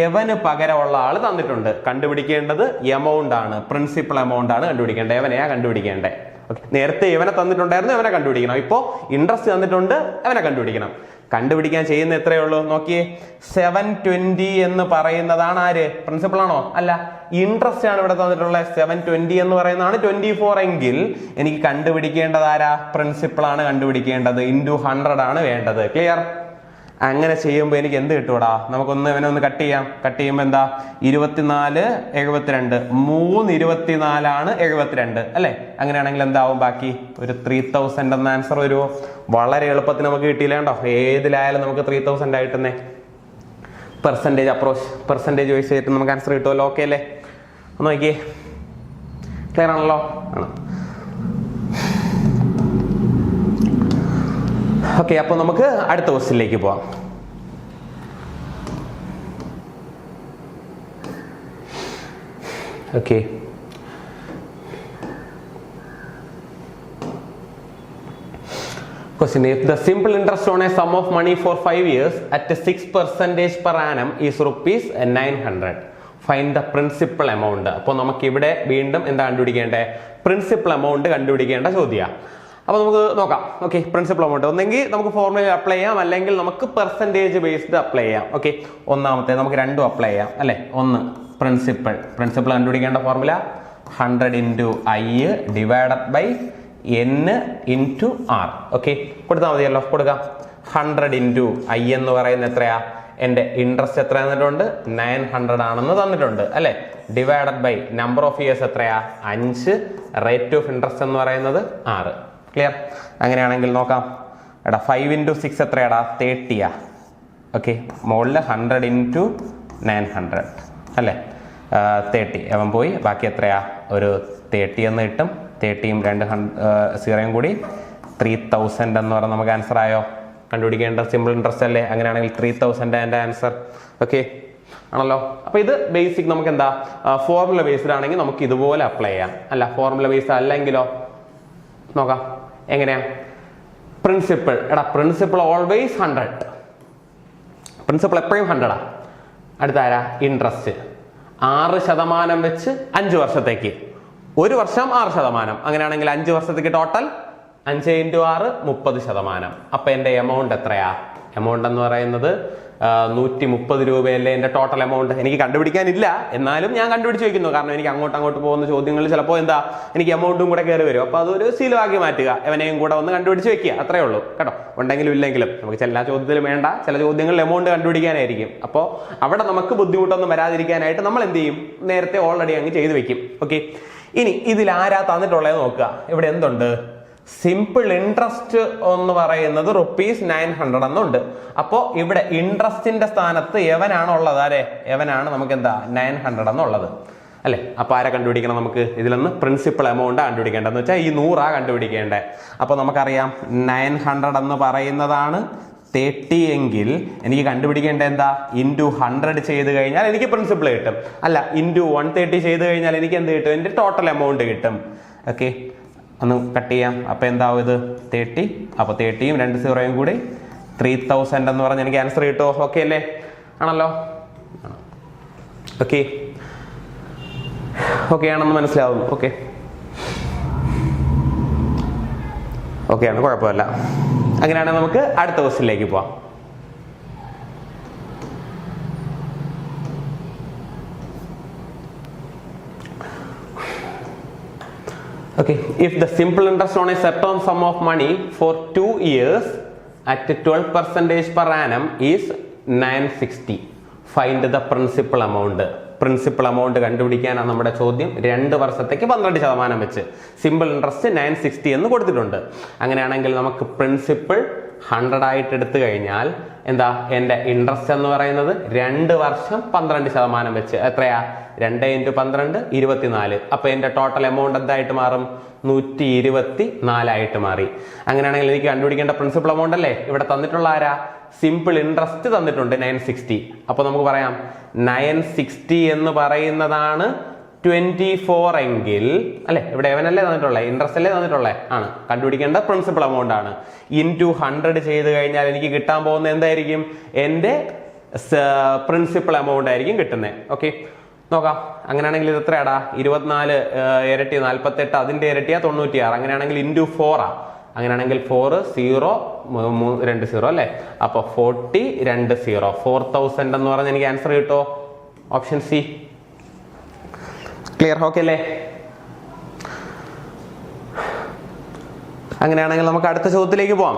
എവന് പകരമുള്ള ആൾ തന്നിട്ടുണ്ട്. കണ്ടുപിടിക്കേണ്ടത് എമൗണ്ട് ആണ്, പ്രിൻസിപ്പൽ എമൗണ്ട് ആണ് കണ്ടുപിടിക്കേണ്ടത്. എവനെയാ കണ്ടുപിടിക്കേണ്ടത്. ഓക്കെ, നേരത്തെ ഇവനെ തന്നിട്ടുണ്ടായിരുന്നു, എവനെ കണ്ടുപിടിക്കണം. ഇപ്പോ ഇൻട്രസ്റ്റ് തന്നിട്ടുണ്ട്, എവനെ കണ്ടുപിടിക്കണം. കണ്ടുപിടിക്കാൻ ചെയ്യുന്ന എത്രയേ ഉള്ളൂ നോക്കിയേ. 720 എന്ന് പറയുന്നതാണ് ആര്? പ്രിൻസിപ്പൾ ആണോ? അല്ല, ഇൻട്രസ്റ്റ് ആണ് ഇവിടെ തന്നിട്ടുള്ളത്. 720 എന്ന് പറയുന്നതാണ് 24 എങ്കിൽ എനിക്ക് കണ്ടുപിടിക്കേണ്ടത് ആരാ? പ്രിൻസിപ്പൾ ആണ് കണ്ടുപിടിക്കേണ്ടത്. × 100 ആണ് വേണ്ടത്. ക്ലിയർ? അങ്ങനെ ചെയ്യുമ്പോൾ എനിക്ക് എന്ത് കിട്ടൂടാ? നമുക്കൊന്ന് ഇവനെ ഒന്ന് കട്ട് ചെയ്യാം. കട്ട് ചെയ്യുമ്പോൾ എന്താ? 24 72 3 24 ആണ് 72 അല്ലെ? അങ്ങനെയാണെങ്കിൽ എന്താവും ബാക്കി? ഒരു 3000 എന്ന ആൻസർ വരുമോ? വളരെ എളുപ്പത്തിൽ നമുക്ക് കിട്ടിയില്ലേണ്ടോ? ഏതിലായാലും നമുക്ക് 3000 ആയിട്ടെന്നേ. പെർസെൻറ്റേജ് അപ്രോച്ച്, പെർസെൻറ്റേജ് വൈസ് ചെയ്തിട്ട് നമുക്ക് ആൻസർ കിട്ടുമല്ലോ. ഓക്കെ അല്ലേ? ഒന്ന് നോക്കിയേ. ക്ലിയർ ആണല്ലോ? ആണ്. ഓക്കെ, അപ്പോൾ നമുക്ക് അടുത്ത ക്വസ്റ്റ്യനിലേക്ക് പോവാം. Okay, question: if the simple interest on a sum of money for 5 years at 6% per annum is rupees 900, find the principal amount. അപ്പോൾ നമുക്ക് ഇവിടെ വീണ്ടും എന്താ കണ്ടുപിടിക്കേണ്ടത്? പ്രിൻസിപ്പൽ എമൗണ്ട് കണ്ടുപിടിക്കേണ്ട ചോദ്യമാണ്. അപ്പോൾ നമുക്ക് നോക്കാം. ഓക്കെ, പ്രിൻസിപ്പൽ എമൗണ്ട് ഒന്നെങ്കിൽ നമുക്ക് ഫോർമുല അപ്ലൈ ചെയ്യാം, അല്ലെങ്കിൽ നമുക്ക് പെർസെൻറ്റേജ് ബേസ്ഡ് അപ്ലൈ ചെയ്യാം. ഓക്കെ, ഒന്നാമത്തെ നമുക്ക് രണ്ടും അപ്ലൈ ചെയ്യാം അല്ലെ? ഒന്ന് പ്രിൻസിപ്പൽ കണ്ടുപിടിക്കേണ്ട formula 100 × I divided by n × R. Okay, കൊടുത്താൽ മതിയല്ലോ. കൊടുക്കാം. 100 × I എന്ന് പറയുന്നത് എത്രയാ? എൻ്റെ ഇൻട്രസ്റ്റ് എത്ര തന്നിട്ടുണ്ട്? 900 ആണെന്ന് തന്നിട്ടുണ്ട് അല്ലെ? Divided by number of years എത്രയാ? 5. റേറ്റ് ഓഫ് ഇൻട്രസ്റ്റ് എന്ന് പറയുന്നത് 6. ക്ലിയർ? അങ്ങനെയാണെങ്കിൽ നോക്കാം. എടാ 5 × 6 എത്രയാടാ? 30. ഓക്കെ, മുകളിൽ 100 × 900 അല്ലേ? 30. അവൻ പോയി, ബാക്കി എത്രയാ? ഒരു 30 എന്ന് കിട്ടും. 30യും 200 കൂടി 3000 എന്ന് പറഞ്ഞാൽ നമുക്ക് ആൻസർ ആയോ? കണ്ടുപിടിക്കേണ്ട സിമ്പിൾ ഇൻട്രസ്റ്റ് അല്ലേ? അങ്ങനെയാണെങ്കിൽ 3000 എൻ്റെ ആൻസർ. ഓക്കെ ആണല്ലോ. അപ്പൊ ഇത് ബേസിക് നമുക്ക് എന്താ ഫോർമുല ബേസ്ഡ് ആണെങ്കിൽ നമുക്ക് ഇതുപോലെ അപ്ലൈ ചെയ്യാം. അല്ല ഫോർമുല ബേസ്ഡ് അല്ലെങ്കിലോ നോക്കാം എങ്ങനെയാ. Principle, principle always 100. പ്രിൻസിപ്പിൾ എപ്പോഴും 100. അടുത്ത ആരാ? ഇൻട്രസ്റ്റ് 6% വെച്ച് 5 വർഷത്തേക്ക്. 1 വർഷം 6%. അങ്ങനെയാണെങ്കിൽ 5 വർഷത്തേക്ക് ടോട്ടൽ 5 × 6 30%. അപ്പൊ എന്റെ എമൗണ്ട് എത്രയാ? എമൗണ്ട് എന്ന് പറയുന്നത് 130 രൂപയല്ലേ എന്റെ ടോട്ടൽ എമൗണ്ട്. എനിക്ക് കണ്ടുപിടിക്കാനില്ല, എന്നാലും ഞാൻ കണ്ടുപിടിച്ച് വെക്കുന്നു. കാരണം എനിക്ക് അങ്ങോട്ട് പോകുന്ന ചോദ്യങ്ങളിൽ ചിലപ്പോൾ എന്താ എനിക്ക് എമൗണ്ടും കൂടെ കയറി വരും. അപ്പൊ അതൊരു ശീലമാക്കി മാറ്റുക, എവനെയും കൂടെ ഒന്ന് കണ്ടുപിടിച്ച് വെക്കുക, അത്രേ ഉള്ളൂ കേട്ടോ. ഉണ്ടെങ്കിലും ഇല്ലെങ്കിലും നമുക്ക് എല്ലാ ചോദ്യത്തിലും വേണ്ട, ചില ചോദ്യങ്ങളിൽ എമൗണ്ട് കണ്ടുപിടിക്കാനായിരിക്കും. അപ്പോൾ അവിടെ നമുക്ക് ബുദ്ധിമുട്ടൊന്നും വരാതിരിക്കാനായിട്ട് നമ്മൾ എന്ത് ചെയ്യും? നേരത്തെ ഓൾറെഡി അങ്ങ് ചെയ്ത് വെക്കും. ഓക്കെ, ഇനി ഇതിൽ ആരാ തന്നിട്ടുള്ളത് നോക്കുക. ഇവിടെ എന്തുണ്ട്? സിമ്പിൾ ഇൻട്രസ്റ്റ് എന്ന് പറയുന്നത് ₹900 എന്നുണ്ട്. അപ്പോ ഇവിടെ ഇൻട്രസ്റ്റിന്റെ സ്ഥാനത്ത് എവനാണുള്ളത്? ആരെ? എവനാണ് നമുക്ക് എന്താ 900 എന്നുള്ളത് അല്ലെ? അപ്പൊ ആരെ കണ്ടുപിടിക്കണം നമുക്ക്? ഇതിലൊന്ന് പ്രിൻസിപ്പൽ എമൗണ്ട് കണ്ടുപിടിക്കേണ്ടതെന്ന് വെച്ചാൽ ഈ 100 കണ്ടുപിടിക്കേണ്ടത്. അപ്പൊ നമുക്കറിയാം 900 എന്ന് പറയുന്നതാണ് 30 എങ്കിൽ എനിക്ക് കണ്ടുപിടിക്കേണ്ടത് എന്താ? ഇൻറ്റു 100 ചെയ്ത് കഴിഞ്ഞാൽ എനിക്ക് പ്രിൻസിപ്പൽ കിട്ടും. അല്ല, ഇൻറ്റു 130 ചെയ്ത് കഴിഞ്ഞാൽ എനിക്ക് എന്ത് കിട്ടും? എൻ്റെ ടോട്ടൽ എമൗണ്ട് കിട്ടും. ഓക്കെ, ഒന്ന് കട്ട് ചെയ്യാം. അപ്പൊ എന്താവും? ഇത് 30. അപ്പൊ 30യും 20 കൂടി 3000 എന്ന് പറഞ്ഞ് എനിക്ക് ആൻസർ കിട്ടുമോ? ഓക്കെ അല്ലേ? ആണല്ലോ. ഓക്കെ, ഓക്കെ ആണെന്ന് മനസ്സിലാവുന്നു. ഓക്കെ, ഓക്കെ ആണ്, കുഴപ്പമില്ല. അങ്ങനെയാണെങ്കിൽ നമുക്ക് അടുത്ത ക്വസ്റ്റ്യനിലേക്ക് പോവാം. Okay, if the simple interest on a certain sum of money for 2 years at 12% per annum is 960, find the principal amount. Principal amount കണ്ടുപിടിക്കാനാണ് നമ്മുടെ ചോദ്യം. 2 വർഷത്തേക്ക് 12% വെച്ച് സിമ്പിൾ ഇൻട്രസ്റ്റ് 960 എന്ന് കൊടുത്തിട്ടുണ്ട്. അങ്ങനെയാണെങ്കിൽ നമുക്ക് പ്രിൻസിപ്പിൾ 100 ആയിട്ട് എടുത്തു കഴിഞ്ഞാൽ എന്താ? എൻ്റെ ഇൻട്രസ്റ്റ് എന്ന് പറയുന്നത് 2 വർഷം 12% വെച്ച് എത്രയാ? 2 × 12 24. അപ്പൊ എന്റെ ടോട്ടൽ എമൗണ്ട് എന്തായിട്ട് മാറും? 124 ആയിട്ട് മാറി. അങ്ങനെയാണെങ്കിൽ എനിക്ക് കണ്ടുപിടിക്കേണ്ട പ്രിൻസിപ്പൽ എമൗണ്ട് അല്ലേ ഇവിടെ തന്നിട്ടുള്ള ആരാ? സിമ്പിൾ ഇൻട്രസ്റ്റ് തന്നിട്ടുണ്ട് 960. അപ്പൊ നമുക്ക് പറയാം 960 എന്ന് പറയുന്നതാണ് 24 എങ്കിൽ അല്ലെ, ഇവിടെ എവനല്ലേ തന്നിട്ടുള്ളത്? ഇൻട്രസ്റ്റ് അല്ലേ തന്നിട്ടുള്ളത്? ആണ്. കണ്ടുപിടിക്കേണ്ട പ്രിൻസിപ്പൽ എമൗണ്ട് ആണ്. ഇൻറ്റു 100 ചെയ്ത് കഴിഞ്ഞാൽ എനിക്ക് കിട്ടാൻ പോകുന്ന എന്തായിരിക്കും? എൻ്റെ പ്രിൻസിപ്പൽ എമൗണ്ട് ആയിരിക്കും കിട്ടുന്നത്. ഓക്കെ, നോക്കാം. അങ്ങനെയാണെങ്കിൽ ഇത് എത്രയാടാ? 24 ഇരട്ടി 48, അതിന്റെ ഇരട്ടിയാ 96. അങ്ങനെയാണെങ്കിൽ ഇൻറ്റു 4 അങ്ങനെയാണെങ്കിൽ 4 0 2 0 അല്ലേ? അപ്പൊ 40 2 0 4000 എന്ന് പറഞ്ഞ് എനിക്ക് ആൻസർ കിട്ടോ? Option C. ക്ലിയർ? ഓക്കെ അല്ലേ? അങ്ങനെയാണെങ്കിൽ നമുക്ക് അടുത്ത ചോദ്യത്തിലേക്ക് പോവാം.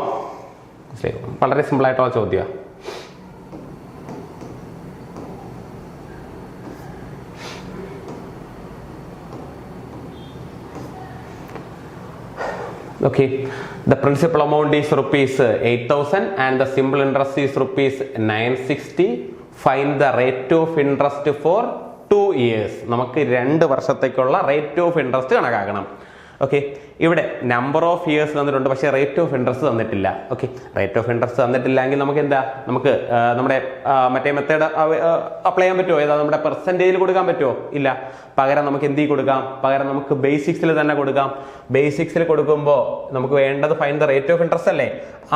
വളരെ സിമ്പിൾ ആയിട്ടുള്ള ചോദ്യമാണ്. Okay, the principal amount is ₹8,000 and the simple interest is ₹960. Find the rate of interest for 2 years. നമുക്ക് 2 വർഷത്തേക്കുള്ള റേറ്റ് ഓഫ് ഇൻട്രസ്റ്റ് കണക്കാക്കണം. ഓക്കെ, ഇവിടെ നമ്പർ ഓഫ് ഇയേഴ്സ് തന്നിട്ടുണ്ട്, പക്ഷേ റേറ്റ് ഓഫ് ഇൻട്രസ്റ്റ് തന്നിട്ടില്ല. ഓക്കെ, റേറ്റ് ഓഫ് ഇൻട്രസ്റ്റ് തന്നിട്ടില്ലെങ്കിൽ നമുക്ക് എന്താ? നമുക്ക് നമ്മുടെ മറ്റേ മെത്തേഡ് അപ്ലൈ ചെയ്യാൻ പറ്റുമോ? ഏതാ? നമ്മുടെ പെർസെൻറ്റേജിൽ കൊടുക്കാൻ പറ്റുമോ? ഇല്ല. പകരം നമുക്ക് എന്ത് കൊടുക്കാം? പകരം നമുക്ക് ബേസിക്സിൽ തന്നെ കൊടുക്കാം. ബേസിക്സിൽ കൊടുക്കുമ്പോൾ നമുക്ക് വേണ്ടത് find the rate of interest അല്ലേ?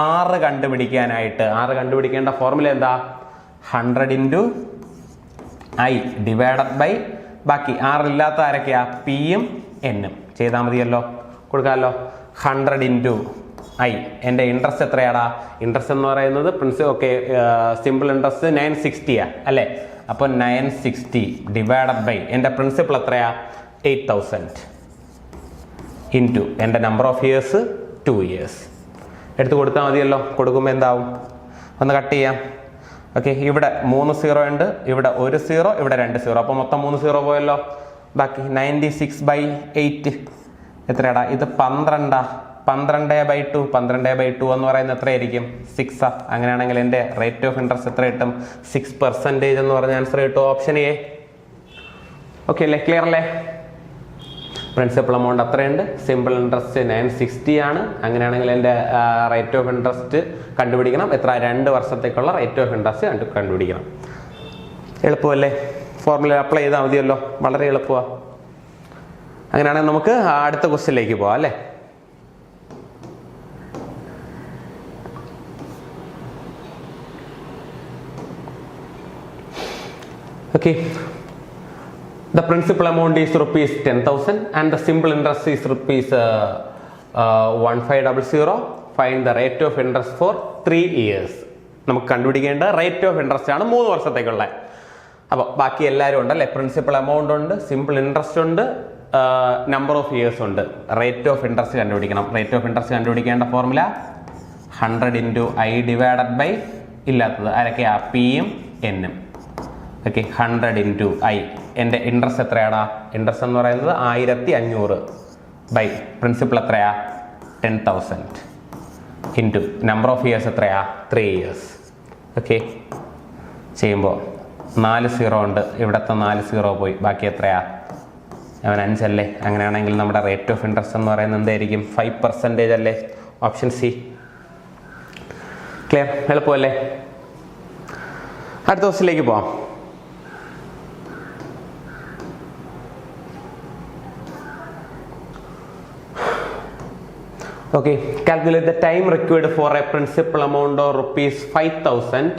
6 കണ്ടുപിടിക്കാനായിട്ട് 6 കണ്ടുപിടിക്കേണ്ട ഫോർമുല എന്താ? 100 × I ഡിവൈഡഡ് ബൈ ബാക്കി 6 ഇല്ലാത്ത ആരൊക്കെയാ? Pയും Nഉം ചെയ്താൽ മതിയല്ലോ, കൊടുക്കാമല്ലോ. 100 × I. എൻ്റെ ഇൻട്രസ്റ്റ് എത്രയാടാ? ഇൻട്രസ്റ്റ് എന്ന് പറയുന്നത് ഓക്കെ, സിമ്പിൾ ഇൻട്രസ്റ്റ് 960 അല്ലേ? അപ്പൊ 960 ഡിവൈഡഡ് ബൈ എൻ്റെ പ്രിൻസിപ്പൽ എത്രയാ? 8000 ഇൻറ്റു എൻ്റെ നമ്പർ ഓഫ് ഇയേഴ്സ് 2 years എടുത്ത് കൊടുത്താൽ മതിയല്ലോ. കൊടുക്കുമ്പോൾ എന്താവും? ഒന്ന് കട്ട് ചെയ്യാം. ഓക്കെ, ഇവിടെ 3 0 ഉണ്ട്, ഇവിടെ 1 0, ഇവിടെ 2 0. അപ്പൊ മൊത്തം 3 0 പോയല്ലോ. ബാക്കി 96/8 എത്രയാടാ? ഇത് 12 12/2. 12/2 എന്ന് പറയുന്നത് എത്രയായിരിക്കും? 6. അങ്ങനെയാണെങ്കിൽ എൻ്റെ റേറ്റ് ഓഫ് ഇൻട്രസ്റ്റ് എത്ര കിട്ടും? 6% എന്ന് പറഞ്ഞ ആൻസർ കിട്ടും. Option A. ഓക്കെ അല്ലേ, ക്ലിയർ അല്ലേ? പ്രിൻസിപ്പൽ എമൗണ്ട് അത്രയുണ്ട്, സിമ്പിൾ ഇൻട്രസ്റ്റ് 960 ആണ്. അങ്ങനെയാണെങ്കിൽ എൻ്റെ റേറ്റ് ഓഫ് ഇൻട്രസ്റ്റ് കണ്ടുപിടിക്കണം. എത്ര? 2 വർഷത്തേക്കുള്ള റേറ്റ് ഓഫ് ഇൻട്രസ്റ്റ് കണ്ടുപിടിക്കണം. എളുപ്പമല്ലേ? ഫോർമുല അപ്ലൈ ചെയ്താൽ മതിയല്ലോ, വളരെ എളുപ്പമാണ്. അങ്ങനെയാണെങ്കിൽ നമുക്ക് അടുത്ത ക്വസ്റ്റ്യനിലേക്ക് പോവാം അല്ലേ. Okay, the principal amount is rupees 10,000 and the simple interest is rupees 1500. Find the rate of interest for 3 years. നമുക്ക് കണ്ടുപിടിക്കേണ്ട റേറ്റ് ഓഫ് ഇൻട്രസ്റ്റ് ആണ് 3 വർഷത്തേക്കുള്ള. അപ്പോൾ ബാക്കി എല്ലാവരും ഉണ്ടല്ലേ, പ്രിൻസിപ്പൽ എമൗണ്ട് ഉണ്ട്, സിമ്പിൾ ഇൻട്രസ്റ്റ് ഉണ്ട്, നമ്പർ ഓഫ് ഇയേഴ്സ് ഉണ്ട്. റേറ്റ് ഓഫ് ഇൻട്രസ്റ്റ് കണ്ടുപിടിക്കണം. റേറ്റ് ഓഫ് ഇൻട്രസ്റ്റ് കണ്ടുപിടിക്കേണ്ട ഫോർമുല 100 × I ഡിവൈഡഡ് ബൈ ഇല്ലാത്തത് ആരൊക്കെയാ? പിയും എന്നും. Okay, 100 × I. എൻ്റെ ഇൻട്രസ്റ്റ് എത്രയാടാ? ഇൻട്രസ്റ്റ് എന്ന് പറയുന്നത് 1500 ബൈ പ്രിൻസിപ്പൽ എത്രയാ? 10,000 ഇൻറ്റു നമ്പർ ഓഫ് ഇയേഴ്സ് എത്രയാ? 3 ഇയേഴ്സ്. ഓക്കെ, ചെയ്യുമ്പോൾ 4 0 ഉണ്ട്, ഇവിടുത്തെ 4 0 പോയി, ബാക്കി എത്രയാ? 5 അല്ലേ? അങ്ങനെയാണെങ്കിൽ നമ്മുടെ റേറ്റ് ഓഫ് ഇൻട്രസ്റ്റ് എന്ന് പറയുന്നത് എന്തായിരിക്കും? 5% അല്ലേ? Option C. ക്ലിയർ? എളുപ്പമല്ലേ? അടുത്ത ക്വസ്റ്റ്യനിലേക്ക് പോവാം. Okay, calculate the time required for a principal amount of rupees 5,000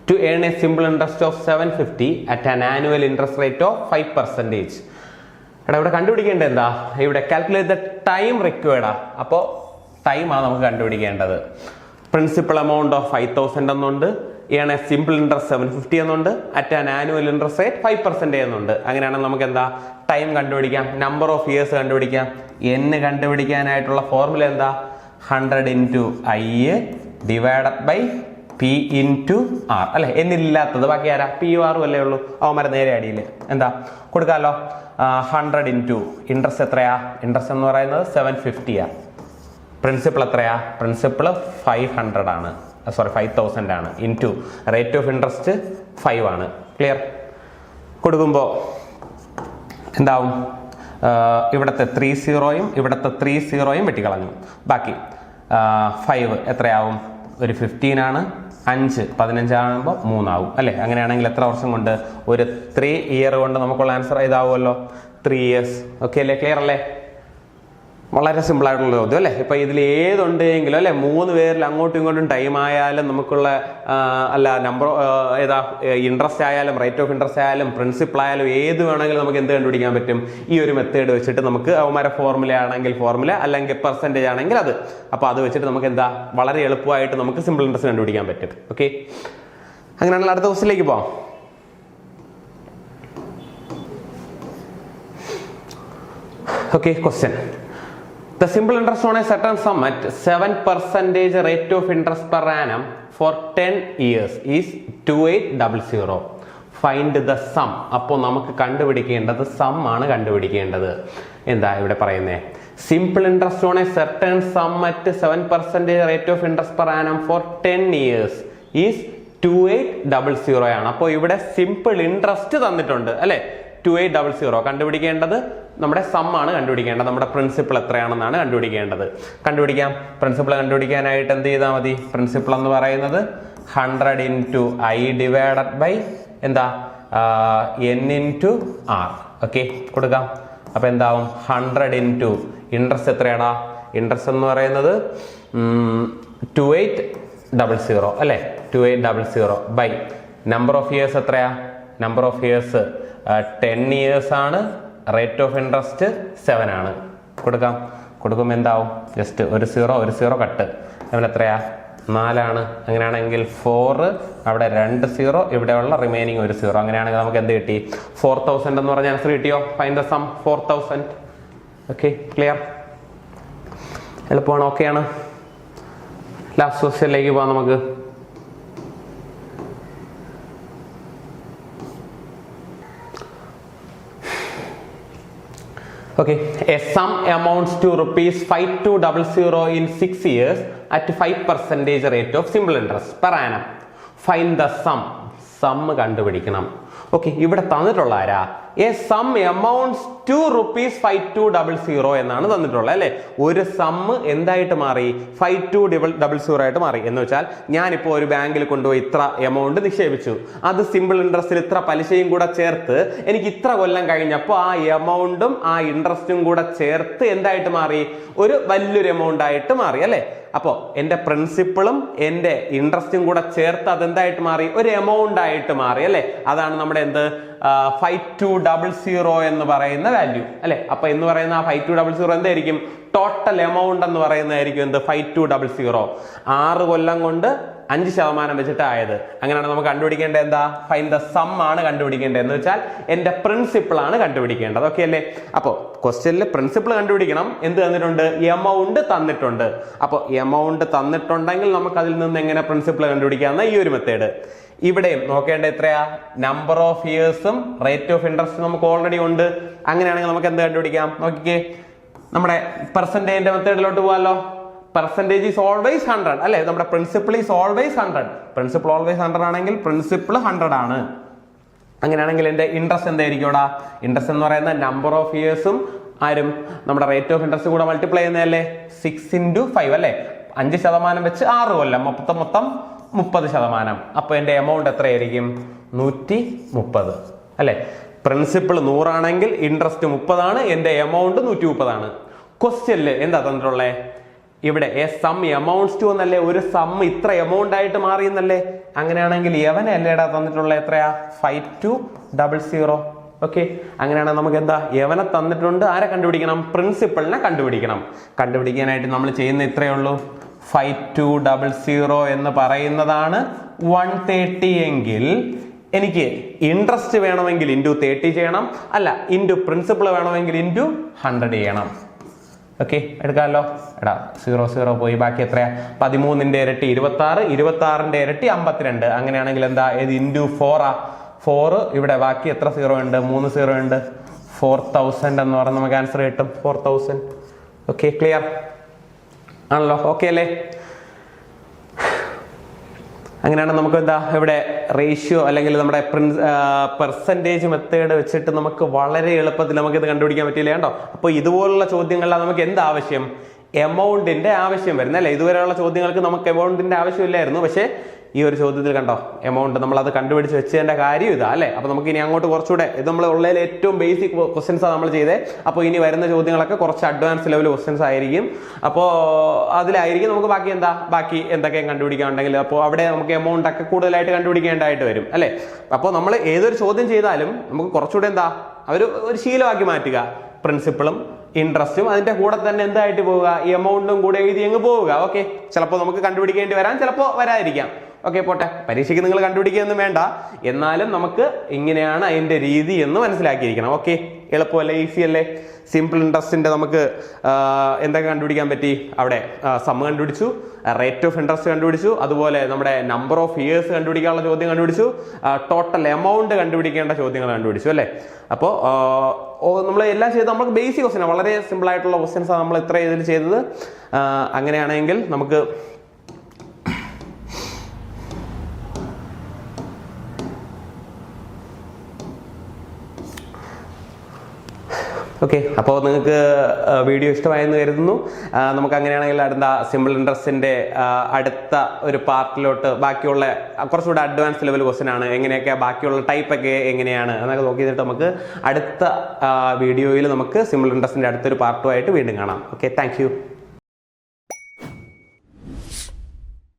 to earn a simple interest of 750 at an annual interest rate of 5%. ഇവിടെ കണ്ടുപിടിക്കേണ്ടത് എന്താ? ഇവിടെ കാൽക്കുലേറ്റ് ദ ടൈം റിക്വയർഡ്. അപ്പോൾ ടൈമാണ് നമുക്ക് കണ്ടുപിടിക്കേണ്ടത്. പ്രിൻസിപ്പൽ എമൗണ്ട് ഓഫ് 5,000 എന്നുണ്ട്, ഏൺ എ സിമ്പിൾ ഇൻട്രസ്റ്റ് 750 എന്നുണ്ട്, at an annual interest rate 5% എന്നുണ്ട്. അങ്ങനെയാണെങ്കിൽ നമുക്ക് എന്താ? ടൈം കണ്ടുപിടിക്കാം, നമ്പർ ഓഫ് ഇയേഴ്സ് കണ്ടുപിടിക്കാം. എന്ന് കണ്ടുപിടിക്കാനായിട്ടുള്ള ഫോർമുല എന്താ? 100 × I divided by P into R അല്ലെ? എന്നില്ലാത്തത് ബാക്കി ആരാ? പി യു ആറും അല്ലേ ഉള്ളൂ. അവന്മാരെ നേരെ അടിയിൽ എന്താ കൊടുക്കാമല്ലോ? 100 × ഇൻട്രസ്റ്റ് എത്രയാ? ഇൻട്രസ്റ്റ് എന്ന് പറയുന്നത് 750 ആ. പ്രിൻസിപ്പൽ എത്രയാ? പ്രിൻസിപ്പൽ 500 ആണ്, സോറി 5000 ആണ്. ഇൻറ്റു റേറ്റ് ഓഫ് ഇൻട്രസ്റ്റ് 5 ആണ്. ക്ലിയർ? കൊടുക്കുമ്പോൾ എന്താവും? ഇവിടുത്തെ 3 0 ഇവിടുത്തെ 3 0 വെട്ടിക്കളഞ്ഞു. ബാക്കി 5 എത്രയാവും? ഒരു 15 ആണ്. 5 15 ആകുമ്പോൾ 3 ആവും അല്ലേ? അങ്ങനെയാണെങ്കിൽ എത്ര വർഷം കൊണ്ട്? ഒരു 3 ഇയർ കൊണ്ട് നമുക്കുള്ള ആൻസർ ഇതാവുമല്ലോ, 3 ഇയേഴ്സ്. ഓക്കെ അല്ലേ? ക്ലിയർ അല്ലേ? വളരെ സിമ്പിൾ ആയിട്ടുള്ള ചോദ്യം അല്ലേ? ഇപ്പൊ ഇതിൽ ഏതുണ്ടെങ്കിലും അല്ലെ, 3 പേരിൽ അങ്ങോട്ടും ഇങ്ങോട്ടും ടൈം ആയാലും നമുക്കുള്ള അല്ല നമ്പർ ഏതാ ഇൻട്രസ്റ്റ് ആയാലും റേറ്റ് ഓഫ് ഇൻട്രസ്റ്റ് ആയാലും പ്രിൻസിപ്പൽ ആയാലും ഏത് വേണമെങ്കിലും നമുക്ക് എന്ത് കണ്ടുപിടിക്കാൻ പറ്റും? ഈ ഒരു മെത്തേഡ് വെച്ചിട്ട് നമുക്ക് അവന്മാരെ ഫോർമുല ആണെങ്കിൽ ഫോർമുല, അല്ലെങ്കിൽ പെർസെൻറ്റേജ് ആണെങ്കിൽ അത്. അപ്പോൾ അത് വെച്ചിട്ട് നമുക്ക് എന്താ വളരെ എളുപ്പമായിട്ട് നമുക്ക് സിമ്പിൾ ഇൻട്രസ്റ്റ് കണ്ടുപിടിക്കാൻ പറ്റും. ഓക്കെ, അങ്ങനെയാണെങ്കിൽ അടുത്ത ക്വസ്റ്റ്യനിലേക്ക് പോവാം. Okay, question. The simple interest on a certain sum at 7% rate of interest per annum for 10 years is 2800. Find the sum. അപ്പോൾ നമുക്ക് കണ്ടുപിടിക്കേണ്ടത് സം ആണ് കണ്ടുപിടിക്കേണ്ടത്. എന്താ ഇവിടെ പറയുന്നത്? Simple interest on A certain sum at 7% rate of interest per annum for 10 years is 2800 ആണ്. അപ്പോൾ ഇവിടെ സിമ്പിൾ ഇൻട്രസ്റ്റ് തന്നിട്ടുണ്ട് അല്ലെ? 2800. കണ്ടുപിടിക്കേണ്ടത് നമ്മുടെ സം ആണ് കണ്ടുപിടിക്കേണ്ടത്. നമ്മുടെ പ്രിൻസിപ്പൽ എത്രയാണെന്നാണ് കണ്ടുപിടിക്കേണ്ടത്. കണ്ടുപിടിക്കാം. പ്രിൻസിപ്പൽ കണ്ടുപിടിക്കാനായിട്ട് എന്ത് ചെയ്താൽ മതി? പ്രിൻസിപ്പൽ എന്ന് പറയുന്നത് 100 × I ഡിവൈഡഡ് ബൈ എന്താ? N × R. ഓക്കെ, കൊടുക്കാം. അപ്പൊ എന്താവും? 100 × ഇൻട്രസ്റ്റ് എത്രയാടാ? ഇൻട്രസ്റ്റ് എന്ന് പറയുന്നത് 2800 അല്ലെ? 2800 ബൈ നമ്പർ ഓഫ് ഇയേഴ്സ് എത്രയാ? നമ്പർ ഓഫ് ഇയേഴ്സ് 10 ഇയേഴ്സ് ആണ്. റേറ്റ് ഓഫ് ഇൻട്രസ്റ്റ് 7 ആണ്. കൊടുക്കാം. കൊടുക്കുമ്പോൾ എന്താവും? ജസ്റ്റ് ഒരു 0 കട്ട്. അവൻ എത്രയാ? 4 ആണ്. അങ്ങനെയാണെങ്കിൽ 4, അവിടെ 2 0, ഇവിടെയുള്ള റിമൈനിങ് ഒരു 0. അങ്ങനെയാണെങ്കിൽ നമുക്ക് എന്ത് കിട്ടി? 4000 എന്ന് പറഞ്ഞ ആൻസർ കിട്ടിയോ? Find the sum 4000. Okay, clear? എളുപ്പമാണ്. ഓക്കെയാണ്. ലാസ്റ്റ് ക്വസ്റ്റ്യനിലേക്ക് പോവാം നമുക്ക്. Okay, a sum amounts to rupees 5200 in 6 years at 5% rate of simple interest per annum. Find the sum. Sum കണ്ടുപിടിക്കണം. ഓക്കെ, ഇവിടെ തന്നിട്ടുള്ള ആരാ? എ സം എമൗണ്ട്സ് ടു ₹5200 എന്നാണ് തന്നിട്ടുള്ളത് അല്ലെ. ഒരു സമ്മ് എന്തായിട്ട് മാറി? 5200 ആയിട്ട് മാറി. എന്ന് വെച്ചാൽ ഞാനിപ്പോ ഒരു ബാങ്കിൽ കൊണ്ടുപോയി ഇത്ര എമൗണ്ട് നിക്ഷേപിച്ചു, അത് സിമ്പിൾ ഇൻട്രസ്റ്റിൽ ഇത്ര പലിശയും കൂടെ ചേർത്ത് എനിക്ക് ഇത്ര കൊല്ലം കഴിഞ്ഞപ്പോൾ ആ എമൗണ്ടും ആ ഇൻട്രസ്റ്റും കൂടെ ചേർത്ത് എന്തായിട്ട് മാറി? ഒരു വലിയൊരു എമൗണ്ട് ആയിട്ട് മാറി അല്ലെ. അപ്പോ എന്റെ പ്രിൻസിപ്പിളും എന്റെ ഇൻട്രസ്റ്റും കൂടെ ചേർത്ത് അതെന്തായിട്ട് മാറി? ഒരു എമൗണ്ട് ആയിട്ട് മാറി അല്ലെ. അതാണ് നമ്മുടെ എന്ത് 5200 എന്ന് പറയുന്ന വാല്യൂ അല്ലെ. അപ്പൊ എന്ന് പറയുന്ന ആ 5200 എന്തായിരിക്കും? ടോട്ടൽ എമൗണ്ട് എന്ന് പറയുന്നതായിരിക്കും എന്ത്? 5200. 6 കൊല്ലം കൊണ്ട് 5% വെച്ചിട്ട് ആയത്. അങ്ങനെയാണ് നമുക്ക് കണ്ടുപിടിക്കേണ്ടത് എന്താ? ഫൈൻഡ് ദ സം ആണ് കണ്ടുപിടിക്കേണ്ടത്. എന്ന് വെച്ചാൽ എന്റെ പ്രിൻസിപ്പിൾ ആണ് കണ്ടുപിടിക്കേണ്ടത്. ഓക്കെ അല്ലേ? അപ്പോ ക്വസ്റ്റ്യനിൽ പ്രിൻസിപ്പിൾ കണ്ടുപിടിക്കണം. എന്ത് തന്നിട്ടുണ്ട്? എമൗണ്ട് തന്നിട്ടുണ്ട്. അപ്പൊ എമൗണ്ട് തന്നിട്ടുണ്ടെങ്കിൽ നമുക്ക് അതിൽ നിന്ന് എങ്ങനെ പ്രിൻസിപ്പിൾ കണ്ടുപിടിക്കാവുന്ന ഈ ഒരു മെത്തേഡ്. ഇവിടെയും നോക്കേണ്ട എത്രയാ? നമ്പർ ഓഫ് ഇയേഴ്സും റേറ്റ് ഓഫ് ഇൻട്രസ്റ്റ് നമുക്ക് ഓൾറെഡി ഉണ്ട്. അങ്ങനെയാണെങ്കിൽ നമുക്ക് എന്ത് കണ്ടുപിടിക്കാം? നോക്കിക്കേ, നമ്മുടെ പെർസെന്റേജിന്റെ മെത്തേഡിലോട്ട് പോകാമല്ലോ. പെർസെന്റേജ് ഈസ് ഓൾവേസ് 100 അല്ലെ. നമ്മുടെ principal is always 100. Principal always 100 ആണെങ്കിൽ പ്രിൻസിപ്പിൾ 100 ആണ്. അങ്ങനെയാണെങ്കിൽ എന്റെ ഇൻട്രസ്റ്റ് എന്തായിരിക്കും ഇവിടെ? ഇൻട്രസ്റ്റ് എന്ന് പറയുന്ന നമ്പർ ഓഫ് ഇയേഴ്സും ആരും നമ്മുടെ റേറ്റ് ഓഫ് ഇൻട്രസ്റ്റ് കൂടെ മൾട്ടിപ്ലൈ ചെയ്യുന്നതല്ലേ? 6 × 5 അല്ലെ. 5% വെച്ച് 6 കൊല്ലം മൊത്തം 30%. അപ്പൊ എന്റെ എമൗണ്ട് എത്രയായിരിക്കും? 130 അല്ലെ. പ്രിൻസിപ്പിൾ 100 ആണെങ്കിൽ ഇൻട്രസ്റ്റ് 30 ആണ്, എന്റെ എമൗണ്ട് 130 ആണ്. ക്വസ്റ്റ്യനില് എന്താ തന്നിട്ടുള്ളേ? ഇവിടെ എ സം എമൗണ്ട്സ് ടു എന്നല്ലേ. ഒരു സം ഇത്ര എമൗണ്ട് ആയിട്ട് മാറി എന്നല്ലേ. അങ്ങനെയാണെങ്കിൽ യവനല്ലേടാ തന്നിട്ടുള്ള എത്രയാ? 5200. ഓക്കെ, അങ്ങനെയാണെങ്കിൽ നമുക്ക് എന്താ? യവനെ തന്നിട്ടുണ്ട്. ആരെ കണ്ടുപിടിക്കണം? പ്രിൻസിപ്പിളിനെ കണ്ടുപിടിക്കണം. കണ്ടുപിടിക്കാനായിട്ട് നമ്മൾ ചെയ്യുന്ന ഇത്രയേ ഉള്ളൂ. 5200 എന്ന് പറയുന്നതാണ് 130 എങ്കിൽ എനിക്ക് ഇൻട്രസ്റ്റ് വേണമെങ്കിൽ ഇൻറ്റു 30 ചെയ്യണം, അല്ല ഇൻറ്റു പ്രിൻസിപ്പിൾ വേണമെങ്കിൽ ഇൻറ്റു 100 ചെയ്യണം. ഓക്കെ, എടുക്കാമല്ലോ. എടാ 0 പോയി, ബാക്കി എത്രയാ? 13ന്റെ ഇരട്ടി 26, 26ന്റെ ഇരട്ടി 52. അങ്ങനെയാണെങ്കിൽ എന്താ? ഇത് ഇൻറ്റു 4 ആ. 4 ഇവിടെ ബാക്കി എത്ര 0 ഉണ്ട്? 3 0 ഉണ്ട്. 4000 എന്ന് പറഞ്ഞാൽ നമുക്ക് ആൻസർ കിട്ടും. 4000. ഓക്കെ, ക്ലിയർ ആണല്ലോ? ഓക്കെ അല്ലേ? അങ്ങനെയാണ് നമുക്ക് എന്താ ഇവിടെ റേഷ്യോ അല്ലെങ്കിൽ നമ്മുടെ പെർസെൻറ്റേജ് മെത്തേഡ് വെച്ചിട്ട് നമുക്ക് വളരെ എളുപ്പത്തിൽ നമുക്ക് ഇത് കണ്ടുപിടിക്കാൻ പറ്റില്ല കേട്ടോ. അപ്പൊ ഇതുപോലുള്ള ചോദ്യങ്ങളിലാണ് നമുക്ക് എന്ത് ആവശ്യം? എമൗണ്ടിന്റെ ആവശ്യം വരുന്നത് അല്ലെ. ഇതുവരെയുള്ള ചോദ്യങ്ങൾക്ക് നമുക്ക് എമൗണ്ടിന്റെ ആവശ്യമില്ലായിരുന്നു. പക്ഷേ ഈ ഒരു ചോദ്യത്തിൽ കണ്ടോ എമൗണ്ട് നമ്മൾ അത് കണ്ടുപിടിച്ച് വെച്ചതിന്റെ കാര്യം ഇതാ അല്ലെ. അപ്പൊ നമുക്ക് ഇനി അങ്ങോട്ട് കുറച്ചുകൂടെ ഇത് നമ്മൾ ഉള്ളതിൽ ഏറ്റവും ബേസിക് ക്വസ്റ്റ്യൻസ് ആണ് നമ്മൾ ചെയ്തത്. അപ്പോൾ ഇനി വരുന്ന ചോദ്യങ്ങളൊക്കെ കുറച്ച് അഡ്വാൻസ് ലെവൽ ക്വസ്റ്റ്യൻസ് ആയിരിക്കും. അപ്പോൾ അതിലായിരിക്കും നമുക്ക് ബാക്കി എന്തൊക്കെ കണ്ടുപിടിക്കാനുണ്ടെങ്കിൽ അപ്പോൾ അവിടെ നമുക്ക് എമൗണ്ട് ഒക്കെ കൂടുതലായിട്ട് കണ്ടുപിടിക്കേണ്ടതായിട്ട് വരും അല്ലെ. അപ്പോൾ നമ്മൾ ഏതൊരു ചോദ്യം ചെയ്താലും നമുക്ക് കുറച്ചുകൂടെ ഒരു ശീലമാക്കി മാറ്റുക. പ്രിൻസിപ്പിളും ഇൻട്രസ്റ്റും അതിന്റെ കൂടെ തന്നെ എന്തായിട്ട് പോവുക? എമൗണ്ടും കൂടെ എഴുതി അങ്ങ് പോവുക. ഓക്കെ, ചിലപ്പോൾ നമുക്ക് കണ്ടുപിടിക്കേണ്ടി വരാം, ചിലപ്പോൾ വരാതിരിക്കാം. ഓക്കെ, പോട്ടെ. പരീക്ഷയ്ക്ക് നിങ്ങൾ കണ്ടുപിടിക്കുകയൊന്നും വേണ്ട. എന്നാലും നമുക്ക് ഇങ്ങനെയാണ് അതിന്റെ രീതി എന്ന് മനസ്സിലാക്കിയിരിക്കണം. ഓക്കെ, എളുപ്പമല്ലേ? ഈസി അല്ലേ? സിമ്പിൾ ഇൻട്രസ്റ്റിന്റെ നമുക്ക് എന്തൊക്കെ കണ്ടുപിടിക്കാൻ പറ്റി? അവിടെ സം കണ്ടുപിടിച്ചു, റേറ്റ് ഓഫ് ഇൻട്രസ്റ്റ് കണ്ടുപിടിച്ചു, അതുപോലെ നമ്മുടെ നമ്പർ ഓഫ് ഇയേഴ്സ് കണ്ടുപിടിക്കാനുള്ള ചോദ്യം കണ്ടുപിടിച്ചു, ടോട്ടൽ എമൗണ്ട് കണ്ടുപിടിക്കേണ്ട ചോദ്യങ്ങൾ കണ്ടുപിടിച്ചു അല്ലേ. അപ്പോൾ നമ്മൾ എല്ലാം ചെയ്ത് നമുക്ക് ബേസിക് ക്വസ്റ്റ്യൻ വളരെ സിമ്പിൾ ആയിട്ടുള്ള ക്വസ്റ്റ്യൻസ് നമ്മൾ ഇത്ര ഇതിൽ ചെയ്തത്. അങ്ങനെയാണെങ്കിൽ നമുക്ക് ഓക്കെ, അപ്പോൾ നിങ്ങൾക്ക് വീഡിയോ ഇഷ്ടമായെന്ന് കരുതുന്നു. നമുക്ക് അങ്ങനെയാണെങ്കിൽ അടുത്ത സിമ്പിൾ ഇൻട്രസ്റ്റിന്റെ അടുത്ത ഒരു പാർട്ടിലോട്ട് ബാക്കിയുള്ള കുറച്ചുകൂടെ അഡ്വാൻസ് ലെവൽ ക്വസ്റ്റ്യൻ ആണ്. എങ്ങനെയൊക്കെ ബാക്കിയുള്ള ടൈപ്പ് ഒക്കെ എങ്ങനെയാണ് എന്നൊക്കെ നോക്കിയിട്ട് നമുക്ക് അടുത്ത വീഡിയോയിൽ നമുക്ക് സിമ്പിൾ ഇൻട്രസ്റ്റിന്റെ അടുത്തൊരു പാർട്ടുമായിട്ട് വീണ്ടും കാണാം. Okay, thank you.